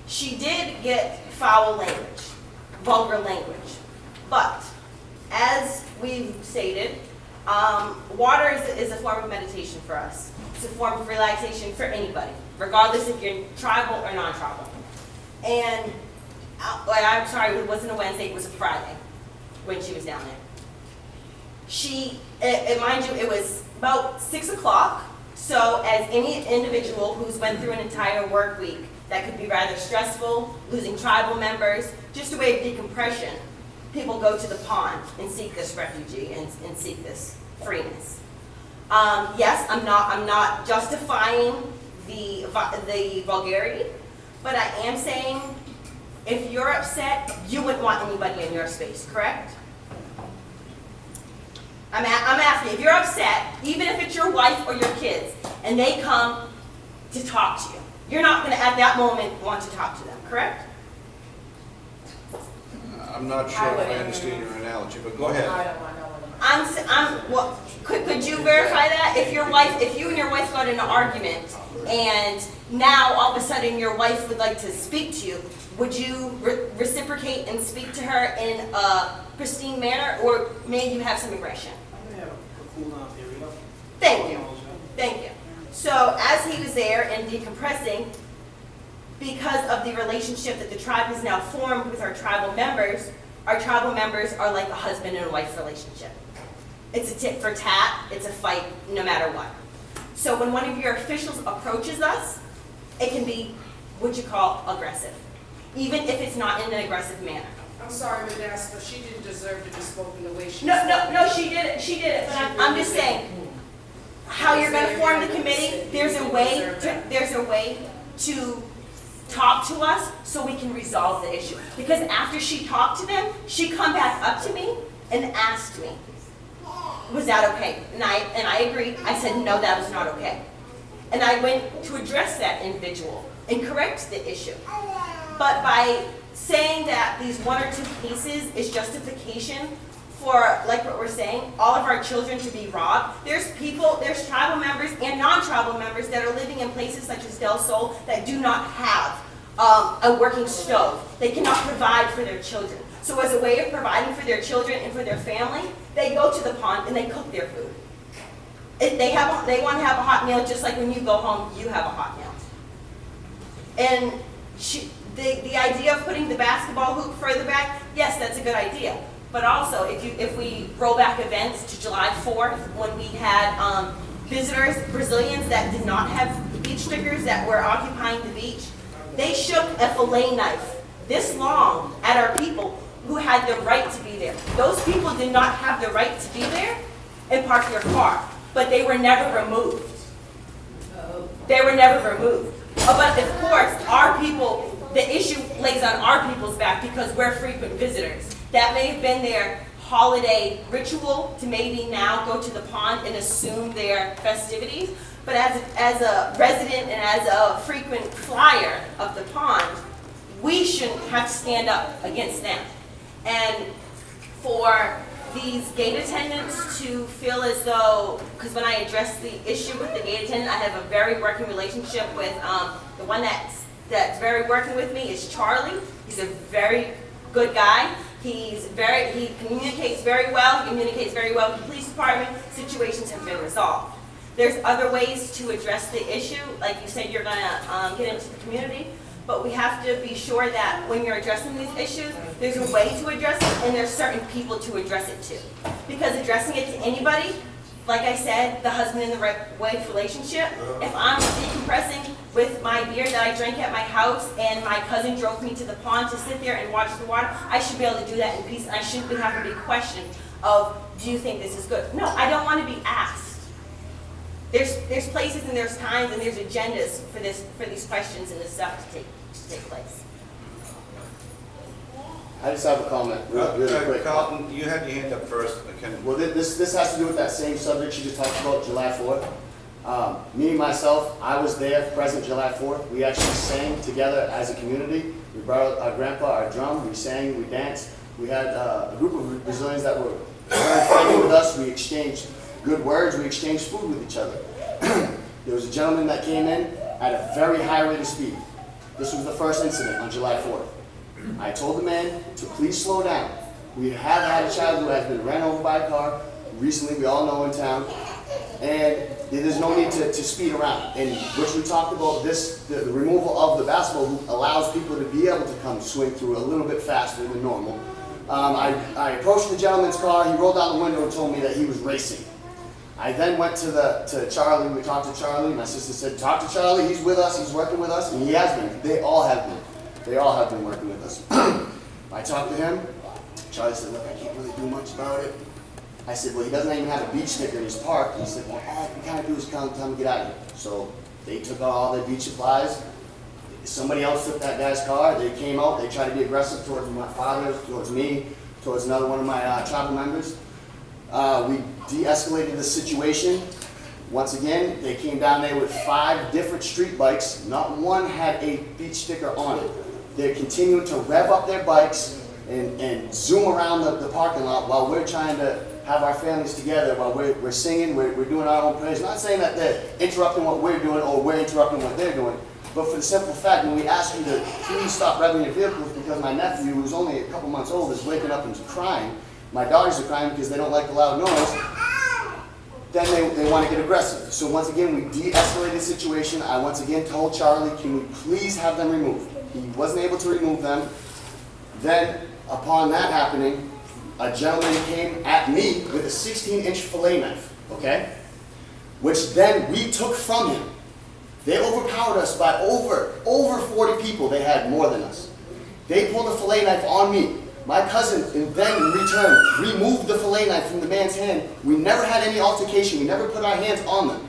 She did get foul language, vulgar language, but as we've stated, water is a form of meditation for us. It's a form of relaxation for anybody, regardless if you're tribal or non-tribal. And I'm sorry, it wasn't a Wednesday, it was a Friday when she was down there. Mind you, it was about 6 o'clock, so as any individual who's went through an entire work week, that could be rather stressful, losing tribal members, just a way of decompression, people go to the pond and seek this refuge and seek this freeness. Yes, I'm not justifying the vulgarity, but I am saying if you're upset, you wouldn't want anybody in your space, correct? I'm asking, if you're upset, even if it's your wife or your kids, and they come to talk to you, you're not going to at that moment want to talk to them, correct? I'm not sure if I understand your analogy, but go ahead. I don't want to know what Well, could you verify that? If you and your wife got in an argument, and now all of a sudden your wife would like to speak to you, would you reciprocate and speak to her in a pristine manner, or may you have some aggression? I'm going to have a cool down period. Thank you. Thank you. So as he was there and decompressing, because of the relationship that the tribe has now formed with our tribal members are like a husband and wife relationship. It's a tit for tat, it's a fight no matter what. So when one of your officials approaches us, it can be what you call aggressive, even if it's not in an aggressive manner. I'm sorry, Madam, but she didn't deserve to be spoken the way she No, she did it, but I'm just saying, how you're gonna form the committee, there's a way to talk to us so we can resolve the issue. Because after she talked to them, she come back up to me and asked me, was that okay? And I agreed. I said, no, that was not okay. And I went to address that individual and correct the issue. But by saying that these one or two cases is justification for, like what we're saying, all of our children to be robbed, there's tribal members and non-tribal members that are living in places such as Del Sol that do not have a working stove. They cannot provide for their children. So as a way of providing for their children and for their family, they go to the pond and they cook their food. They want to have a hot meal just like when you go home, you have a hot meal. And the idea of putting the basketball hoop further back, yes, that's a good idea. But also, if we roll back events to July 4th, when we had visitors, Brazilians that did not have beach stickers that were occupying the beach, they shook a fillet knife this long at our people who had the right to be there. Those people did not have the right to be there and park their car, but they were never removed. They were never removed. But of course, our people, the issue lays on our people's back because we're frequent visitors. That may have been their holiday ritual to maybe now go to the pond and assume their festivities. But as a resident and as a frequent flyer of the pond, we shouldn't have to stand up against them. And for these gate attendants to feel as though, because when I address the issue with the gate attendant, I have a very working relationship with the one that's very working with me is Charlie. He's a very good guy. He communicates very well. He communicates very well with the police department. Situations have been resolved. There's other ways to address the issue. Like you said, you're gonna get into the community. But we have to be sure that when you're addressing these issues, there's a way to address it and there's certain people to address it to. Because addressing it to anybody, like I said, the husband and the wife relationship, if I'm decompressing with my beer that I drank at my house and my cousin drove me to the pond to sit there and watch the water, I should be able to do that in peace. And I shouldn't have to be questioned of, do you think this is good? No, I don't want to be asked. There's places and there's times and there's agendas for these questions and this stuff to take to take place. I just have a comment, really quick. Carlton, you had your hand up first. Well, this has to do with that same subject you just talked about, July 4th. Me, myself, I was there, present July 4th. We actually sang together as a community. We borrowed our grandpa, our drum, we sang, we danced. We had a group of Brazilians that were very friendly with us. We exchanged good words, we exchanged food with each other. There was a gentleman that came in at a very high rate of speed. This was the first incident on July 4th. I told the man to please slow down. We have had a child who has been ran over by a car recently, we all know in town, and there's no need to speed around. And which we talked about the removal of the basketball hoop allows people to be able to come swing through a little bit faster than normal. I approached the gentleman's car, he rolled down the window and told me that he was racing. I then went to Charlie, we talked to Charlie, my sister said, talk to Charlie, he's with us, he's working with us, and he has been. They all have been. They all have been working with us. I talked to him, Charlie said, look, I can't really do much about it. I said, well, he doesn't even have a beach sticker in his park. He said, well, all we kind of do is tell him to get out of here. So they took out all their beach supplies. Somebody else took that guy's car. They came out. They tried to be aggressive towards my father, towards me, towards another one of my tribal members. We de-escalated the situation. Once again, they came down there with 5 different street bikes. Not one had a beach sticker on it. They're continuing to rev up their bikes and zoom around the parking lot while we're trying to have our families together, while we're singing, we're doing our own praise. Not saying that they're interrupting what we're doing or we're interrupting what they're doing, but for the simple fact, when we ask you to please stop revving your vehicles because my nephew, who's only a couple months old, is waking up and crying, my daughters are crying because they don't like the loud noise, then they want to get aggressive. So once again, we de-escalated the situation. I once again told Charlie, can we please have them removed? He wasn't able to remove them. Then, upon that happening, a gentleman came at me with a 16-inch fillet knife, okay? Which then we took from him. They overpowered us by over 40 people. They had more than us. They pulled a fillet knife on me. My cousin, and then in return, removed the fillet knife from the man's hand. We never had any altercation. We never put our hands on them.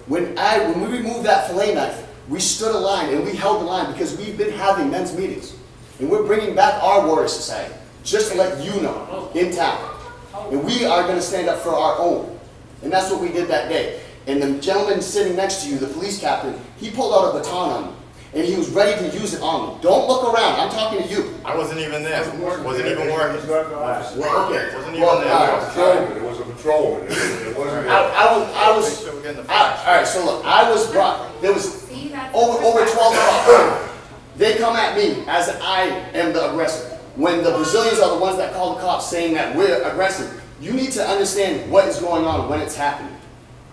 When we removed that fillet knife, we stood a line and we held the line because we've been having men's meetings. And we're bringing back our warrior society, just to let you know, in town. And we are going to stand up for our own. And that's what we did that day. And the gentleman sitting next to you, the police captain, he pulled out a baton on me. And he was ready to use it on me. Don't look around. I'm talking to you. I wasn't even there. Wasn't even working. Well, okay. Wasn't even there. It was a patrolman. It wasn't. I was. All right. So look, I was brought. There was See, that's over 12 cops. They come at me as I am the aggressor. When the Brazilians are the ones that call the cops saying that we're aggressive, you need to understand what is going on when it's happening.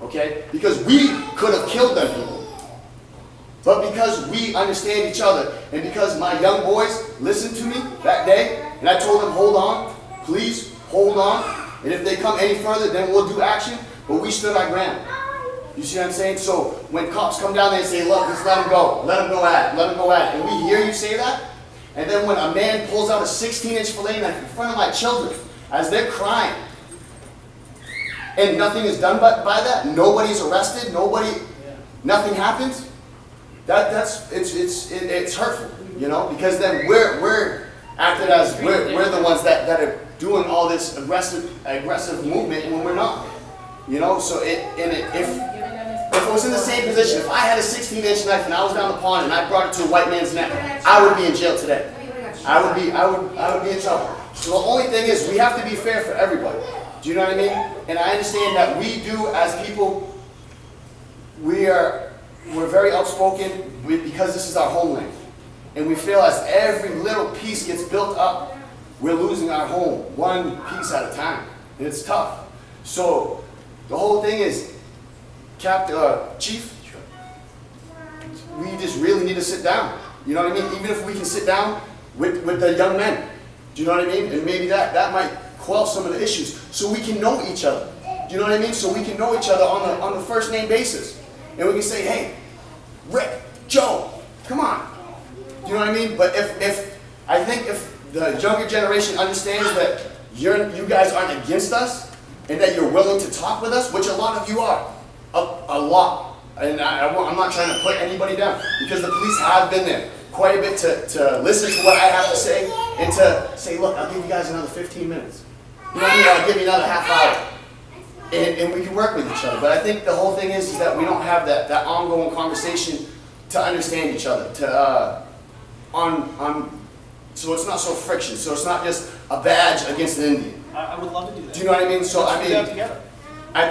Okay? Because we could have killed them people. But because we understand each other, and because my young boys listened to me that day, and I told them, hold on, please, hold on, and if they come any further, then we'll do action, but we stood our ground. You see what I'm saying? So when cops come down there and say, look, just let them go at it, and we hear you say that, and then when a man pulls out a 16-inch fillet knife in front of my children, as they're crying, and nothing is done by that, nobody's arrested, nothing happens, it's hurtful, you know, because then we're acted as we're the ones that are doing all this aggressive movement when we're not, you know. So if it was in the same position, if I had a 16-inch knife and I was down the pond and I brought it to a white man's neck, I would be in jail today. I would be in trouble. So the only thing is we have to be fair for everybody. Do you know what I mean? And I understand that we do as people, we're very outspoken because this is our homeland. And we feel as every little piece gets built up, we're losing our home, one piece at a time. And it's tough. So the whole thing is, Chief, we just really need to sit down. You know what I mean? Even if we can sit down with the young men. Do you know what I mean? And maybe that might quell some of the issues so we can know each other. Do you know what I mean? So we can know each other on the first name basis. And we can say, hey, Rick, Joe, come on. Do you know what I mean? But I think if the younger generation understands that you guys aren't against us and that you're willing to talk with us, which a lot of you are, a lot. And I'm not trying to put anybody down because the police have been there. quite a bit to listen to what I have to say and to say, look, I'll give you guys another 15 minutes. You know what I mean? I'll give you another half hour. And we can work with each other. But I think the whole thing is that we don't have that ongoing conversation to understand each other, so it's not so friction. So it's not just a badge against an Indian. I would love to do that. Do you know what I mean? So Let's do that together. I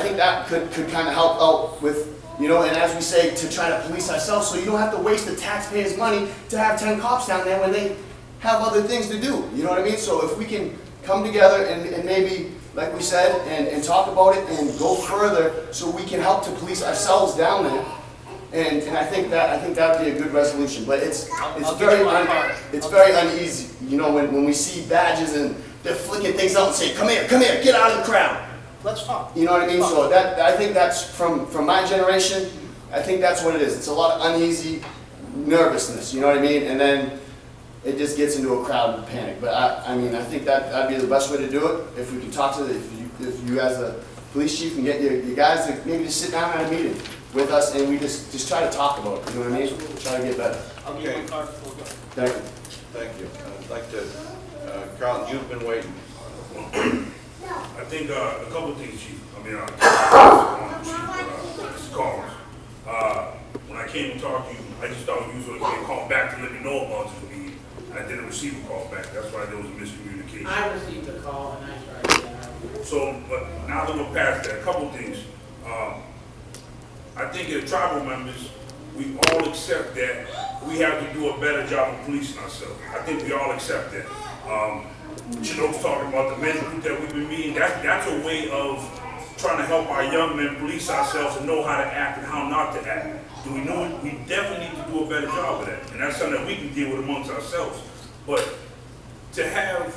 think that could kind of help out with, you know, and as we say, to try to police ourselves, so you don't have to waste the taxpayers' money to have 10 cops down there when they have other things to do. You know what I mean? So if we can come together and maybe, like we said, and talk about it and go further, so we can help to police ourselves down there. And I think that would be a good resolution. But it's very uneasy, you know, when we see badges and they're flicking things out and saying, come here, get out of the crowd. Let's talk. You know what I mean? So I think that's from my generation. I think that's what it is. It's a lot of uneasy nervousness. You know what I mean? And then it just gets into a crowd and panic. But I mean, I think that'd be the best way to do it. If we can talk to if you as a police chief can get your guys to maybe just sit down at a meeting with us and we just try to talk about it. You know what I mean? Try to get better. I'll give you my card before we go. Thank you. Thank you. I'd like to, Carl, you've been waiting. I think a couple of things, Chief. I mean, Mr. Collins. When I came to talk to you, I just thought you was going to call back to let me know about this meeting. I didn't receive a call back. That's why there was a miscommunication. I received a call and I tried to get out. So, but now that we're past that, a couple of things. I think as tribal members, we all accept that we have to do a better job of policing ourselves. I think we all accept that. Chinook's talking about the men's group that we've been meeting. That's a way of trying to help our young men police ourselves and know how to act and how not to act. Do we know it? We definitely need to do a better job of that. And that's something that we can deal with amongst ourselves. But to have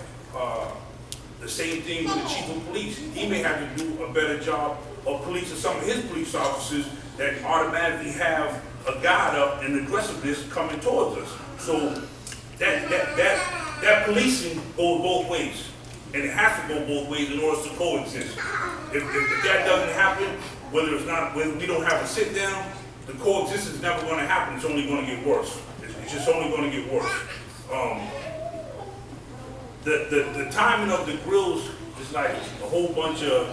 the same thing with the chief of police, he may have to do a better job of policing some of his police officers that automatically have a guard up and aggressiveness coming towards us. So that policing goes both ways. And it has to go both ways in order to coexist. If that doesn't happen, whether we don't have a sit down, the coexistence is never going to happen. It's only going to get worse. It's just only going to get worse. The timing of the grills is like a whole bunch of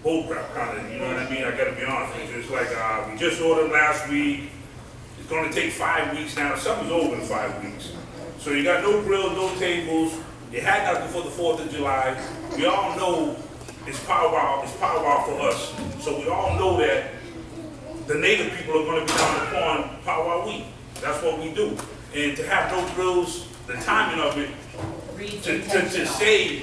bullcrap kind of, you know what I mean? I got to be honest with you. It's like we just ordered last week. It's going to take 5 weeks now. Something's over in 5 weeks. So you got no grills, no tables. You had nothing for the 4th of July. We all know it's powwow for us. So we all know that the native people are going to be down upon powwow week. That's what we do. And to have no grills, the timing of it, to say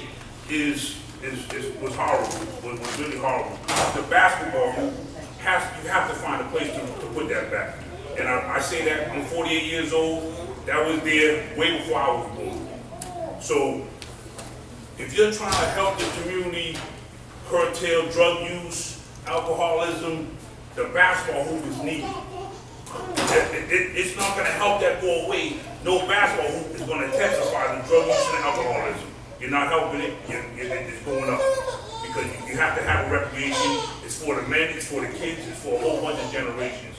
was horrible, was really horrible. The basketball hoop, you have to find a place to put that back. And I say that I'm 48 years old. That was there way before I was born. So if you're trying to help the community curtail drug use, alcoholism, the basketball hoop is needed. It's not going to help that go away. No basketball hoop is going to intensify the drug use and alcoholism. You're not helping it, it's going up. Because you have to have a recreation. It's for the men, it's for the kids, it's for a whole bunch of generations.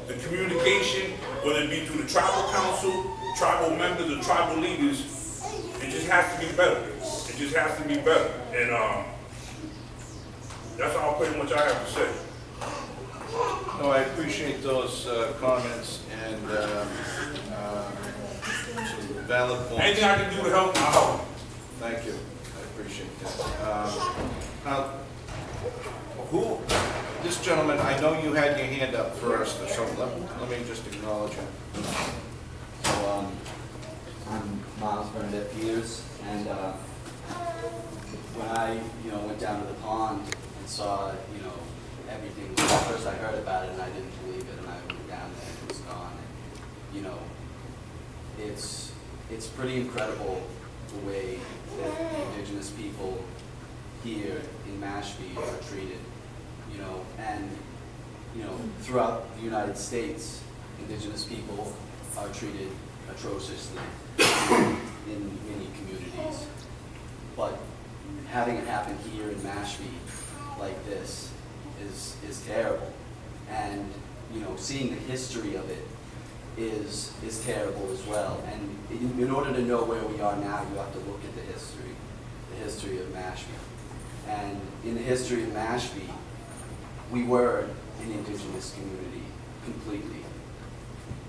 The communication, whether it be through the tribal council, tribal members, or tribal leaders, it just has to be better. It just has to be better. And that's all pretty much I have to say. No, I appreciate those comments and some valid points. Anything I can do to help, I'll help. Thank you. I appreciate that. Now, this gentleman, I know you had your hand up first, so let me just acknowledge him. So, I'm Miles Bernadette Peters, and when I, went down to the pond and saw, everything, first I heard about it and I didn't believe it, and I went down there and it was gone. And, it's pretty incredible the way that the indigenous people here in Mashpee are treated, and throughout the United States, indigenous people are treated atrociously in many communities. But having it happen here in Mashpee like this is terrible. And seeing the history of it is terrible as well. And in order to know where we are now, you have to look at the history of Mashpee. And in the history of Mashpee, we were an indigenous community completely,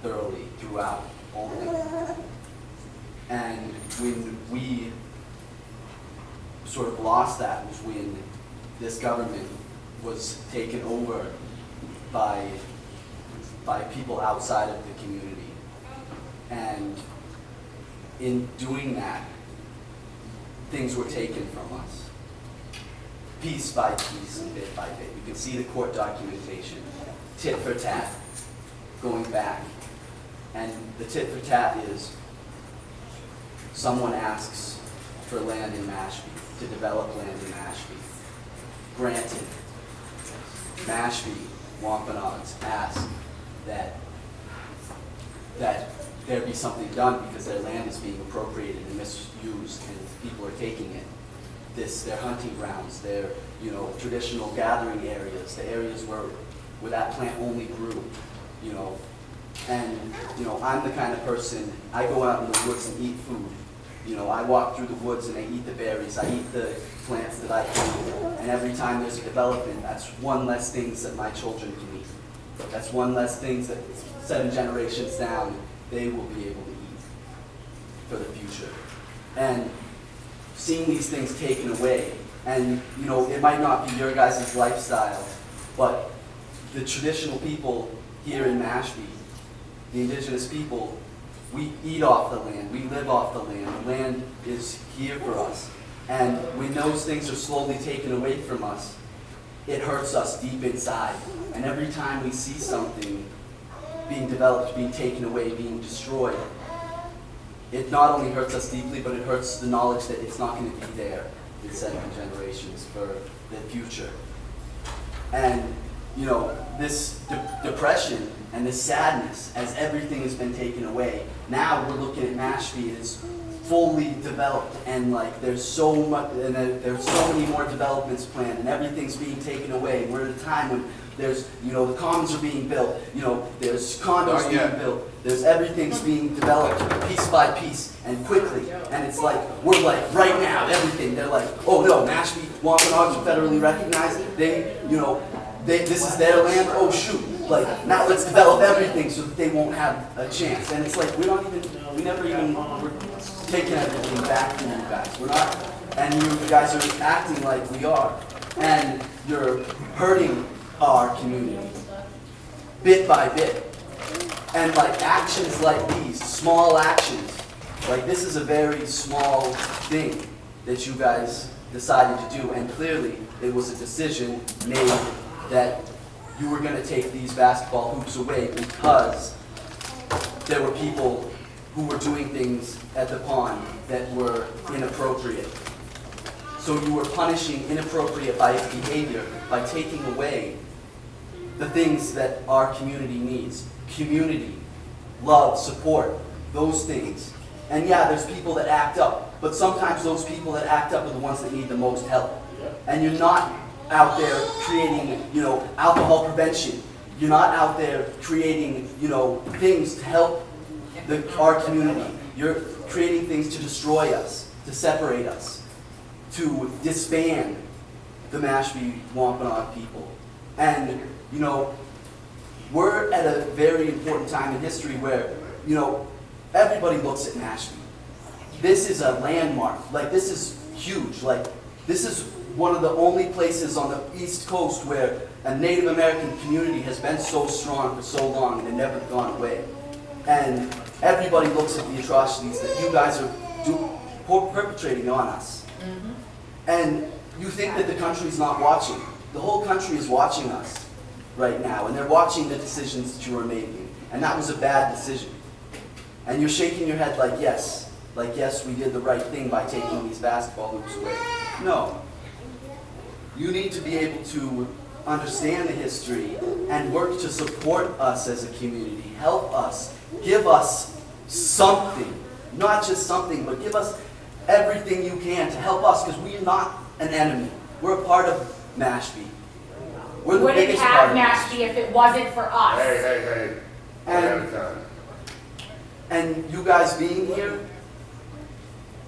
thoroughly, throughout, only. And when we sort of lost that was when this government was taken over by people outside of the community. And in doing that, things were taken from us, piece by piece and bit by bit. You can see the court documentation, tit for tat, going back. And the tit for tat is someone asks for land in Mashpee, to develop land in Mashpee. Granted, Mashpee Wampanoags ask that there be something done because their land is being appropriated and misused and people are taking it. Their hunting grounds, their traditional gathering areas, the areas where that plant only grew, And I'm the kind of person, I go out in the woods and eat food. I walk through the woods and I eat the berries, I eat the plants that I can. And every time there's a development, that's one less things that my children can eat. That's one less things that 7 generations down, they will be able to eat for the future. And seeing these things taken away, and it might not be your guys' lifestyle, but the traditional people here in Mashpee, the indigenous people, we eat off the land, we live off the land. The land is here for us. And when those things are slowly taken away from us, it hurts us deep inside. And every time we see something being developed, being taken away, being destroyed, it not only hurts us deeply, but it hurts the knowledge that it's not going to be there in 7 generations for the future. And this depression and this sadness as everything has been taken away. Now we're looking at Mashpee as fully developed and there's so much, and there's so many more developments planned and everything's being taken away. We're at a time when there's, the commons are being built, there's condos being built, there's everything's being developed piece by piece and quickly. And it's we're right now, everything. They're oh no, Mashpee Wampanoags are federally recognized. This is their land. Oh shoot! Now let's develop everything so that they won't have a chance. And it's we're taking everything back from you guys. We're not, and you guys are acting like we are, and you're hurting our community bit by bit. And actions like these, small actions, this is a very small thing that you guys decided to do, and clearly it was a decision made that you were going to take these basketball hoops away because there were people who were doing things at the pond that were inappropriate. So you were punishing inappropriate behavior by taking away the things that our community needs. Community, love, support, those things. And yeah, there's people that act up, but sometimes those people that act up are the ones that need the most help. And you're not out there creating, alcohol prevention. You're not out there creating, things to help our community. You're creating things to destroy us, to separate us, to disband the Mashpee Wampanoag people. And, we're at a very important time in history where, everybody looks at Mashpee. This is a landmark. This is huge. This is one of the only places on the East Coast where a Native American community has been so strong for so long and it never gone away. And everybody looks at the atrocities that you guys are perpetrating on us. Mm-hmm. And you think that the country's not watching. The whole country is watching us right now, and they're watching the decisions that you are making. And that was a bad decision. And you're shaking your head yes, we did the right thing by taking these basketball hoops away. No. You need to be able to understand the history and work to support us as a community. Help us. Give us something. Not just something, but give us everything you can to help us, because we are not an enemy. We're a part of Mashpee. We're the Wouldn't biggest part have of Mashpee if it wasn't for us. Hey. One at a time. And you guys being here,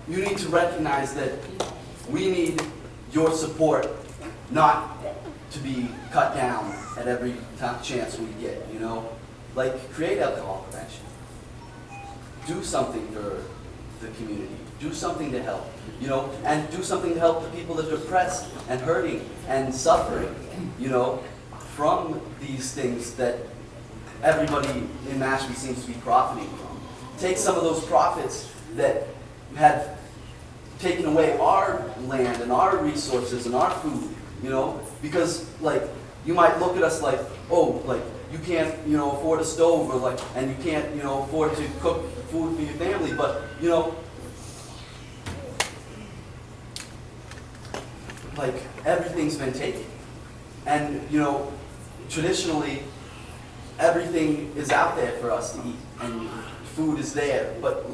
you need to recognize that we need your support, not to be cut down at every chance we get, you know? Like, create alcohol prevention. Do something for the community. Do something to help, you know? And do something to help the people that are depressed and hurting and suffering, you know, from these things that everybody in Mashpee seems to be profiting from. Take some of those profits that have taken away our land and our resources and our food, you know? Because, like, you might look at us like, oh, like, you can't, you know, afford a stove, or like, and you can't, you know, afford to cook food for your family, but, you know, like, everything's been taken. And, you know, traditionally, everything is out there for us to eat, and food is there, but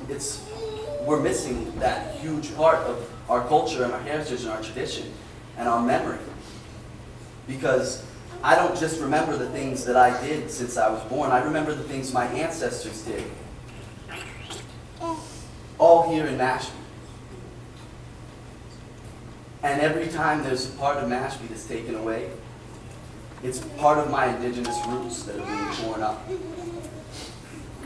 we're missing that huge part of our culture and our heritage and our tradition and our memory. Because I don't just remember the things that I did since I was born, I remember the things my ancestors did. All here in Mashpee. And every time there's a part of Mashpee that's taken away, it's part of my indigenous roots that are being torn up.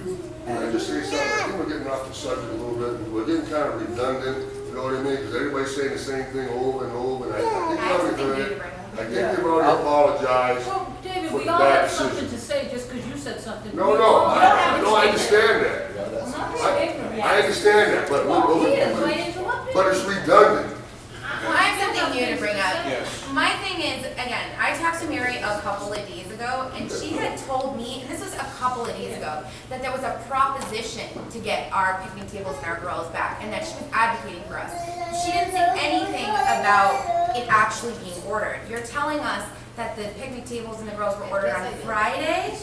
Can I just say something? I think we're getting off the subject a little bit, and we're getting kind of redundant, you know what I mean? Because everybody's saying the same thing over and over, and I think they've already apologized Well, David, for we the all bad have something decision. to say just because you said something. No, I understand that. I understand that, but it's redundant. I have something new to bring up. Yes. My thing is, again, I talked to Mary a couple of days ago, and she had told me, and this was a couple of days ago, that there was a proposition to get our picnic tables and our grills back, and that she was advocating for us. She didn't say anything about it actually being ordered. You're telling us that the picnic tables and the grills were ordered on Friday?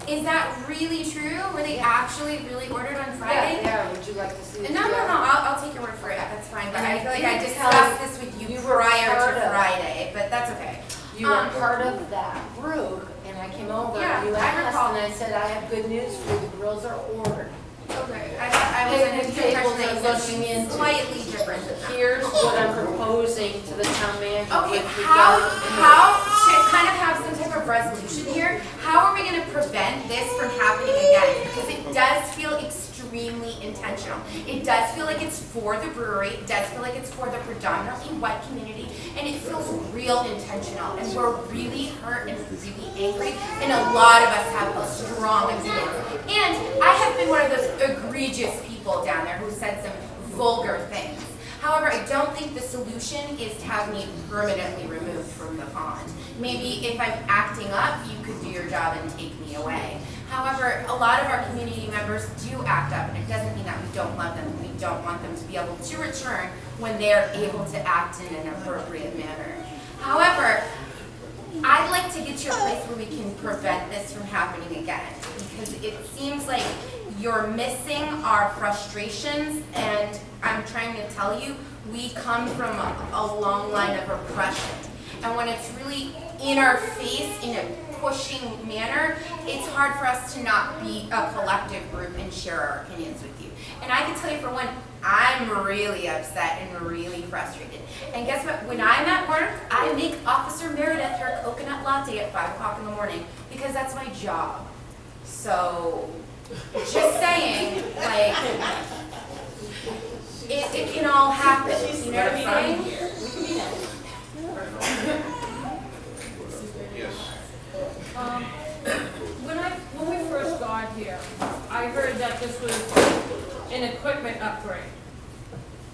Is that really true? Were they actually really ordered on Friday? Yeah, would you like to see it? No, I'll take your word for it, that's fine, but I feel like I discussed this with you prior to Friday, but that's okay. You were part of that group, and I came over, Yeah, and you I asked, recall. and I said, I have good news for you, the grills are ordered. Okay, I thought I was under the Picnic impression tables that are you looking said into. slightly different than that. Here's what I'm proposing to the town manager. Okay, with how, regard to- to kind of have some type of resolution here, how are we gonna prevent this from happening again? Because it does feel extremely intentional. It does feel like it's for the brewery, it does feel like it's for the predominantly white community, and it feels real intentional. And we're really hurt and really angry, and a lot of us have a strong opinion. And I have been one of those egregious people down there who said some vulgar things. However, I don't think the solution is to have me permanently removed from the pond. Maybe if I'm acting up, you could do your job and take me away. However, a lot of our community members do act up, and it doesn't mean that we don't love them. We don't want them to be able to return when they're able to act in an appropriate manner. However, I'd like to get to a place where we can prevent this from happening again, because it seems like you're missing our frustrations, and I'm trying to tell you, we come from a long line of oppression. And when it's really in our face, in a pushing manner, it's hard for us to not be a collective group and share our opinions with you. And I can tell you for one, I'm really upset and really frustrated. And guess what? When I'm at work, I make Officer Meredith her coconut latte at 5 o'clock in the morning because that's my job. So, just saying, like, it can all happen. You know what I'm saying? Yes. When we first got here, I heard that this was an equipment upgrade.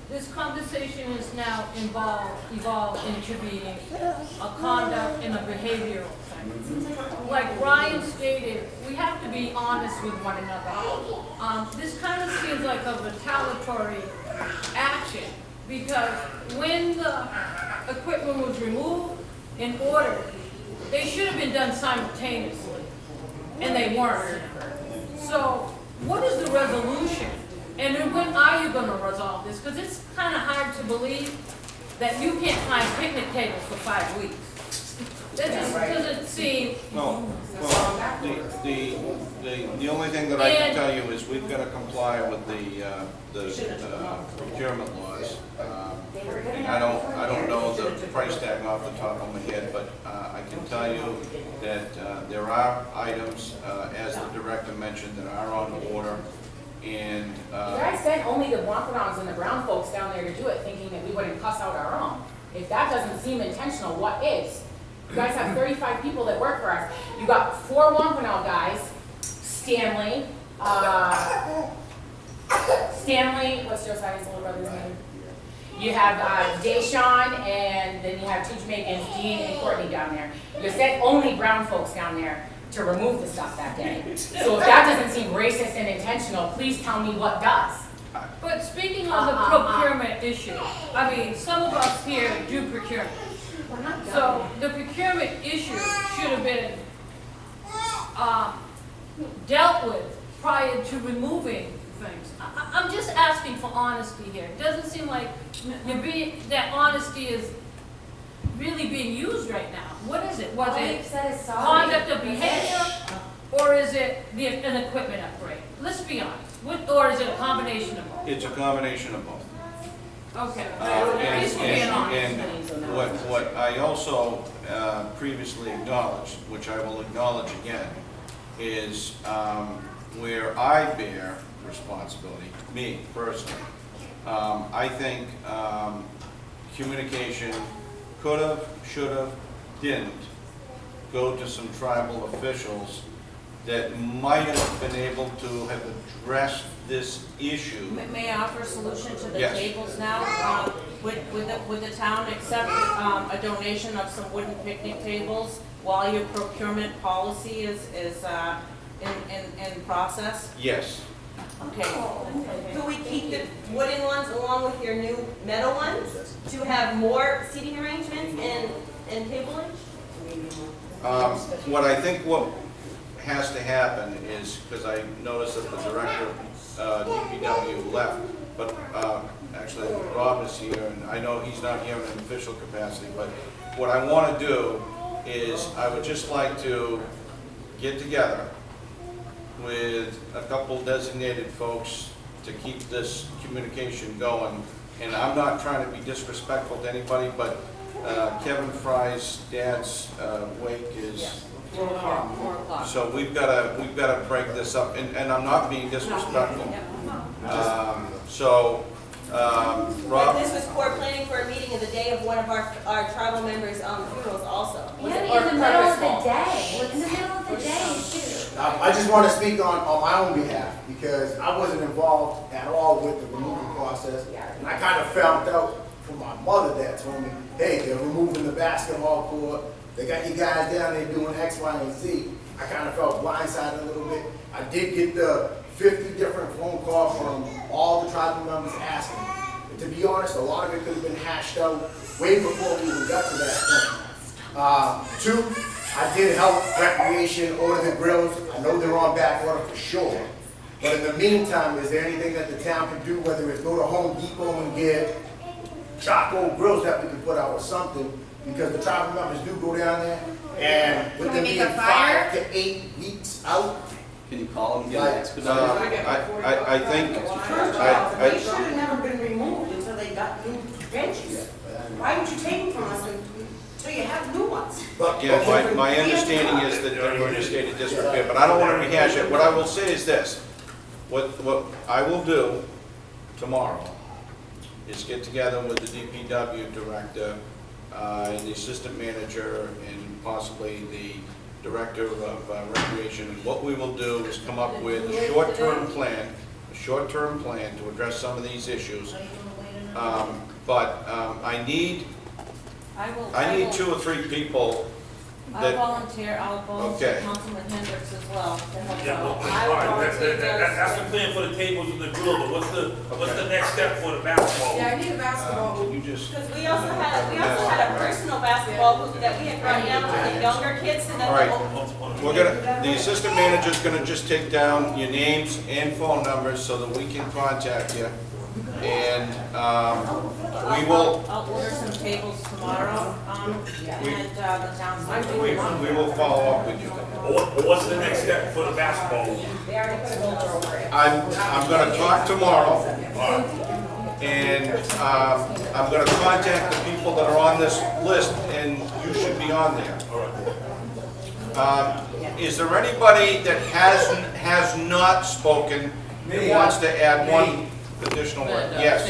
This conversation is now evolved into being a conduct and a behavioral thing. Like Ryan stated, we have to be honest with one another. This kind of seems like a retaliatory action, because when the equipment was removed and ordered, they should have been done simultaneously, and they weren't. So what is the resolution? And then when are you going to resolve this? Because it's kind of hard to believe that you can't find picnic tables for 5 weeks. That just doesn't seem, No, well, the only thing that I can tell you is we've got to comply with the procurement laws. And I don't know the price tag off the top of my head, but I can tell you that there are items, as the director mentioned, that are on order. And You guys sent only the Wampanoags and the brown folks down there to do it, thinking that we wouldn't cuss out our own. If that doesn't seem intentional, what is? You guys have 35 people that work for us. You got 4 Wampanoag guys, Stanley, what's Josiah's little brother's name? You have Deshawn, and then you have Teach Megan's Dean and Courtney down there. You sent only brown folks down there to remove the stuff that day. So if that doesn't seem racist and intentional, please tell me what does. but speaking of the procurement issue, I mean, some of us here do procurement. So the procurement issue should have been dealt with prior to removing things. I'm just asking for honesty here. It doesn't seem like that honesty is really being used right now. What is it? Was it conduct of behavior, or is it an equipment upgrade? Let's be honest. Or is it a combination of both? it's a combination of both. Okay. At least we're being honest. And what I also previously acknowledged, which I will acknowledge again, is where I bear responsibility, me personally. I think communication could have, should have, didn't go to some tribal officials that might have been able to have addressed this issue. May I offer a solution to the Yes. tables now? Would the town accept a donation of some wooden picnic tables while your procurement policy is in process? Yes. Okay. Do we keep the wooden ones along with your new metal ones to have more seating arrangements and tabling? What I think what has to happen is, because I noticed that the director of DPW left, but actually Rob is here, and I know he's not here in an official capacity, but what I want to do is I would just like to get together with a couple designated folks to keep this communication going. And I'm not trying to be disrespectful to anybody, but Kevin Fry's dad's wake is 4 o'clock. so we've got to break this up, and I'm not being disrespectful. Rob, This was core planning for a meeting of the day of one of our tribal members' funerals also. Was it Yeah, in the middle of the purposeful? day, in the middle of the day, too. I just want to speak on my own behalf, because I wasn't involved at all with the removal process. And I kind of found out from my mother that told me, hey, they're removing the basketball court, they got you guys down there doing X, Y, and Z. I kind of felt blindsided a little bit. I did get the 50 different phone calls from all the tribal members asking. But to be honest, a lot of it could have been hashed out way before we even got to that point. 2, I did help Recreation order the grills. I know they're on back order for sure. But in the meantime, is there anything that the town can do, whether it's go to Home Depot and get charcoal grills that we can put out or something? Because the tribal members do go down there, and with Can we them make a being fire? 5 to 8 weeks out, Can you call them, get an expedite? I think, They should have never been removed until they got new benches. Why would you take them from us until you have new ones? yeah, my understanding is that they're going to state of disrepair, but I don't want to rehash it. What I will say is this, what I will do tomorrow is get together with the DPW Director, and the Assistant Manager, and possibly the Director of Recreation. And what we will do is come up with a short-term plan to address some of these issues. But I need 2 or 3 people I'll that, volunteer Okay. Councilman Hendricks as well to help Yeah, out. all right, that's the plan for the tables and the grill, but what's the next step for the basketball? Yeah, I need a basketball hoop. you just, Because we also had a personal basketball hoop that we had brought down for the younger kids so that. all right. The assistant manager's gonna just take down your names and phone numbers so that we can contact you. And we will, I'll order some tables tomorrow, and the town's. we will follow up with you. What's the next step for the basketball? They already put a filter over it. I'm gonna talk tomorrow, and I'm gonna contact the people that are on this list, and you should be on there. Is there anybody that has not spoken and wants to add one additional word? Yes.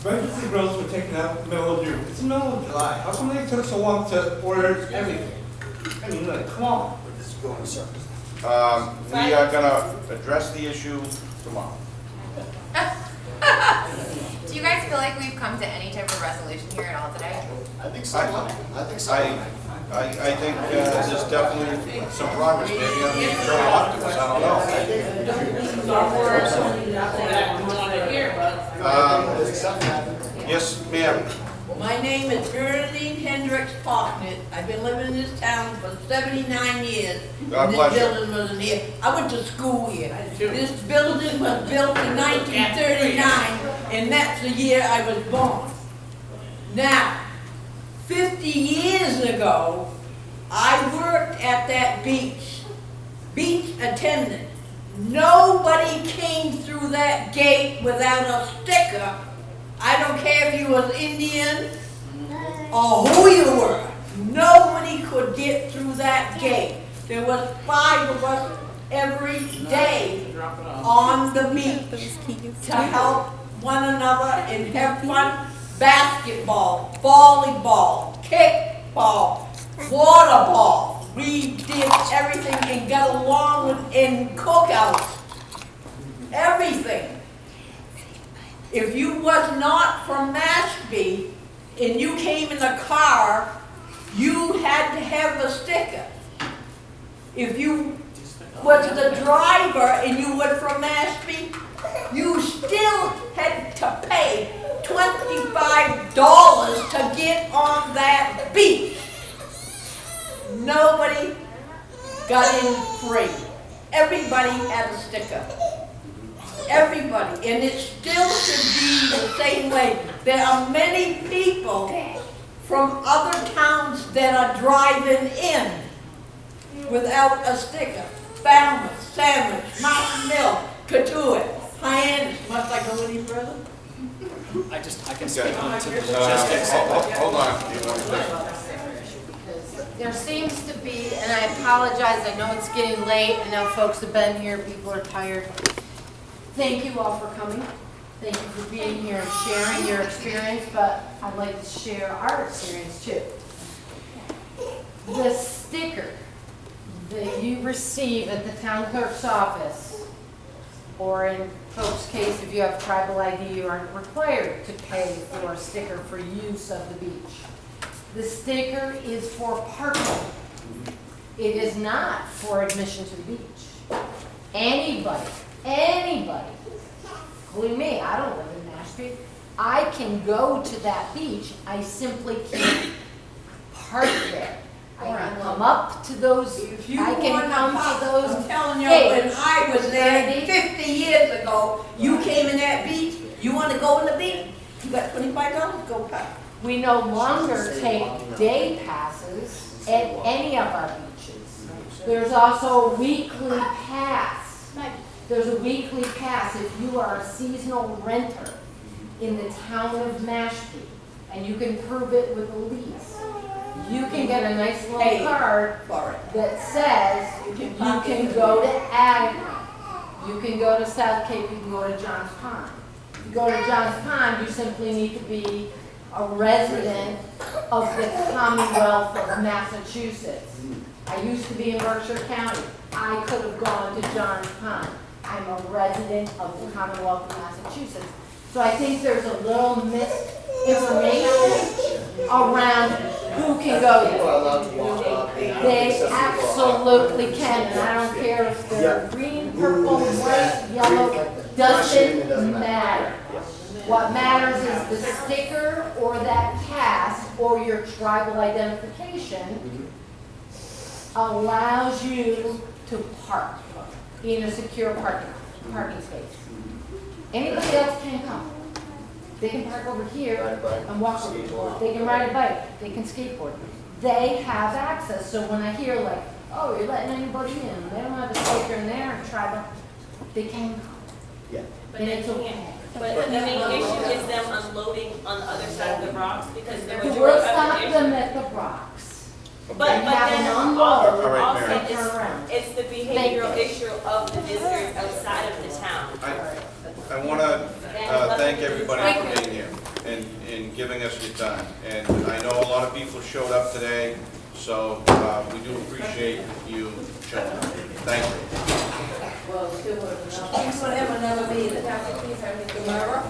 Emergency drills were taken out in the middle of June. It's the middle of July. How come they took so long to order everything? I mean, like, come on. This is going in circles. We are gonna address the issue tomorrow. Do you guys feel like we've come to any type of resolution here at all today? I think so. I think so. I think there's definitely some progress, maybe I'm being very optimistic, I don't know. Yes, ma'am. My name is Bernadine Hendricks Pocknett. I've been living in this town for 79 years. God bless you. This building wasn't here. I went to school here. This building was built in 1939, and that's the year I was born. Now, 50 years ago, I worked at that beach attendant. Nobody came through that gate without a sticker. I don't care if you was Indian or who you were. Nobody could get through that gate. There was 5 of us every day on the beach to help one another and have fun. Basketball, volleyball, kickball, water ball. We did everything and got along with in cookouts. Everything. If you was not from Mashpee and you came in a car, you had to have a sticker. If you was the driver and you were from Mashpee, you still had to pay $25 to get on that beach. Nobody got in free. Everybody had a sticker. Everybody, and it still should be the same way. There are many people from other towns that are driving in without a sticker. Falmouth, Sandwich, Mountain Mill, Katuitt, Hyannis. Must I go any further? I can speak on to the logistics. Hold on. There seems to be, and I apologize, I know it's getting late, I know folks have been here, people are tired. Thank you all for coming. Thank you for being here and sharing your experience, but I'd like to share our experience too. The sticker that you receive at the town clerk's office, or in folks' case, if you have tribal ID, you aren't required to pay for a sticker for use of the beach. The sticker is for parking. It is not for admission to the beach. Anybody, including me, I don't live in Mashpee, I can go to that beach, I simply can't park there. I can come up to those, I can come to those I'm telling you, gates. when I was there 50 years ago, you came in that beach, you want to go in the beach, you got $25, go park. We no longer take day passes at any of our beaches. There's also a weekly pass. There's a weekly pass if you are a seasonal renter in the town of Mashpee, and you can prove it with a lease. You can get a nice little card that says you can go to Attaquin, you can go to South Cape, you can go to Johns Pond. If you go to Johns Pond, you simply need to be a resident of the Commonwealth of Massachusetts. I used to be in Berkshire County. I could have gone to Johns Pond. I'm a resident of the Commonwealth of Massachusetts. So I think there's a little misinformation around who can go there. They absolutely can, and I don't care if they're green, purple, white, yellow, doesn't matter. What matters is the sticker or that pass or your tribal identification allows you to park in a secure parking space. Anybody else can come. They can park over here Ride a bike, and walk skateboard. over. They can ride a bike, they can skateboard. They have access, so when I hear like, oh, you're letting anybody in, they don't have a sticker in there and try to, they can come. Yeah. But And they it's can't. okay. But the main issue is them unloading on the other side of the rocks because the majority We'll of the stop issue. them at the rocks. But Have then them unload. All right, also Mary. Turn around. it's the behavioral issue of the visitors outside of the town. I want to thank everybody for being here and giving us your time. And I know a lot of people showed up today, so we do appreciate you showing up. Thank you. Well, still, we're gonna have another meeting. Tomorrow?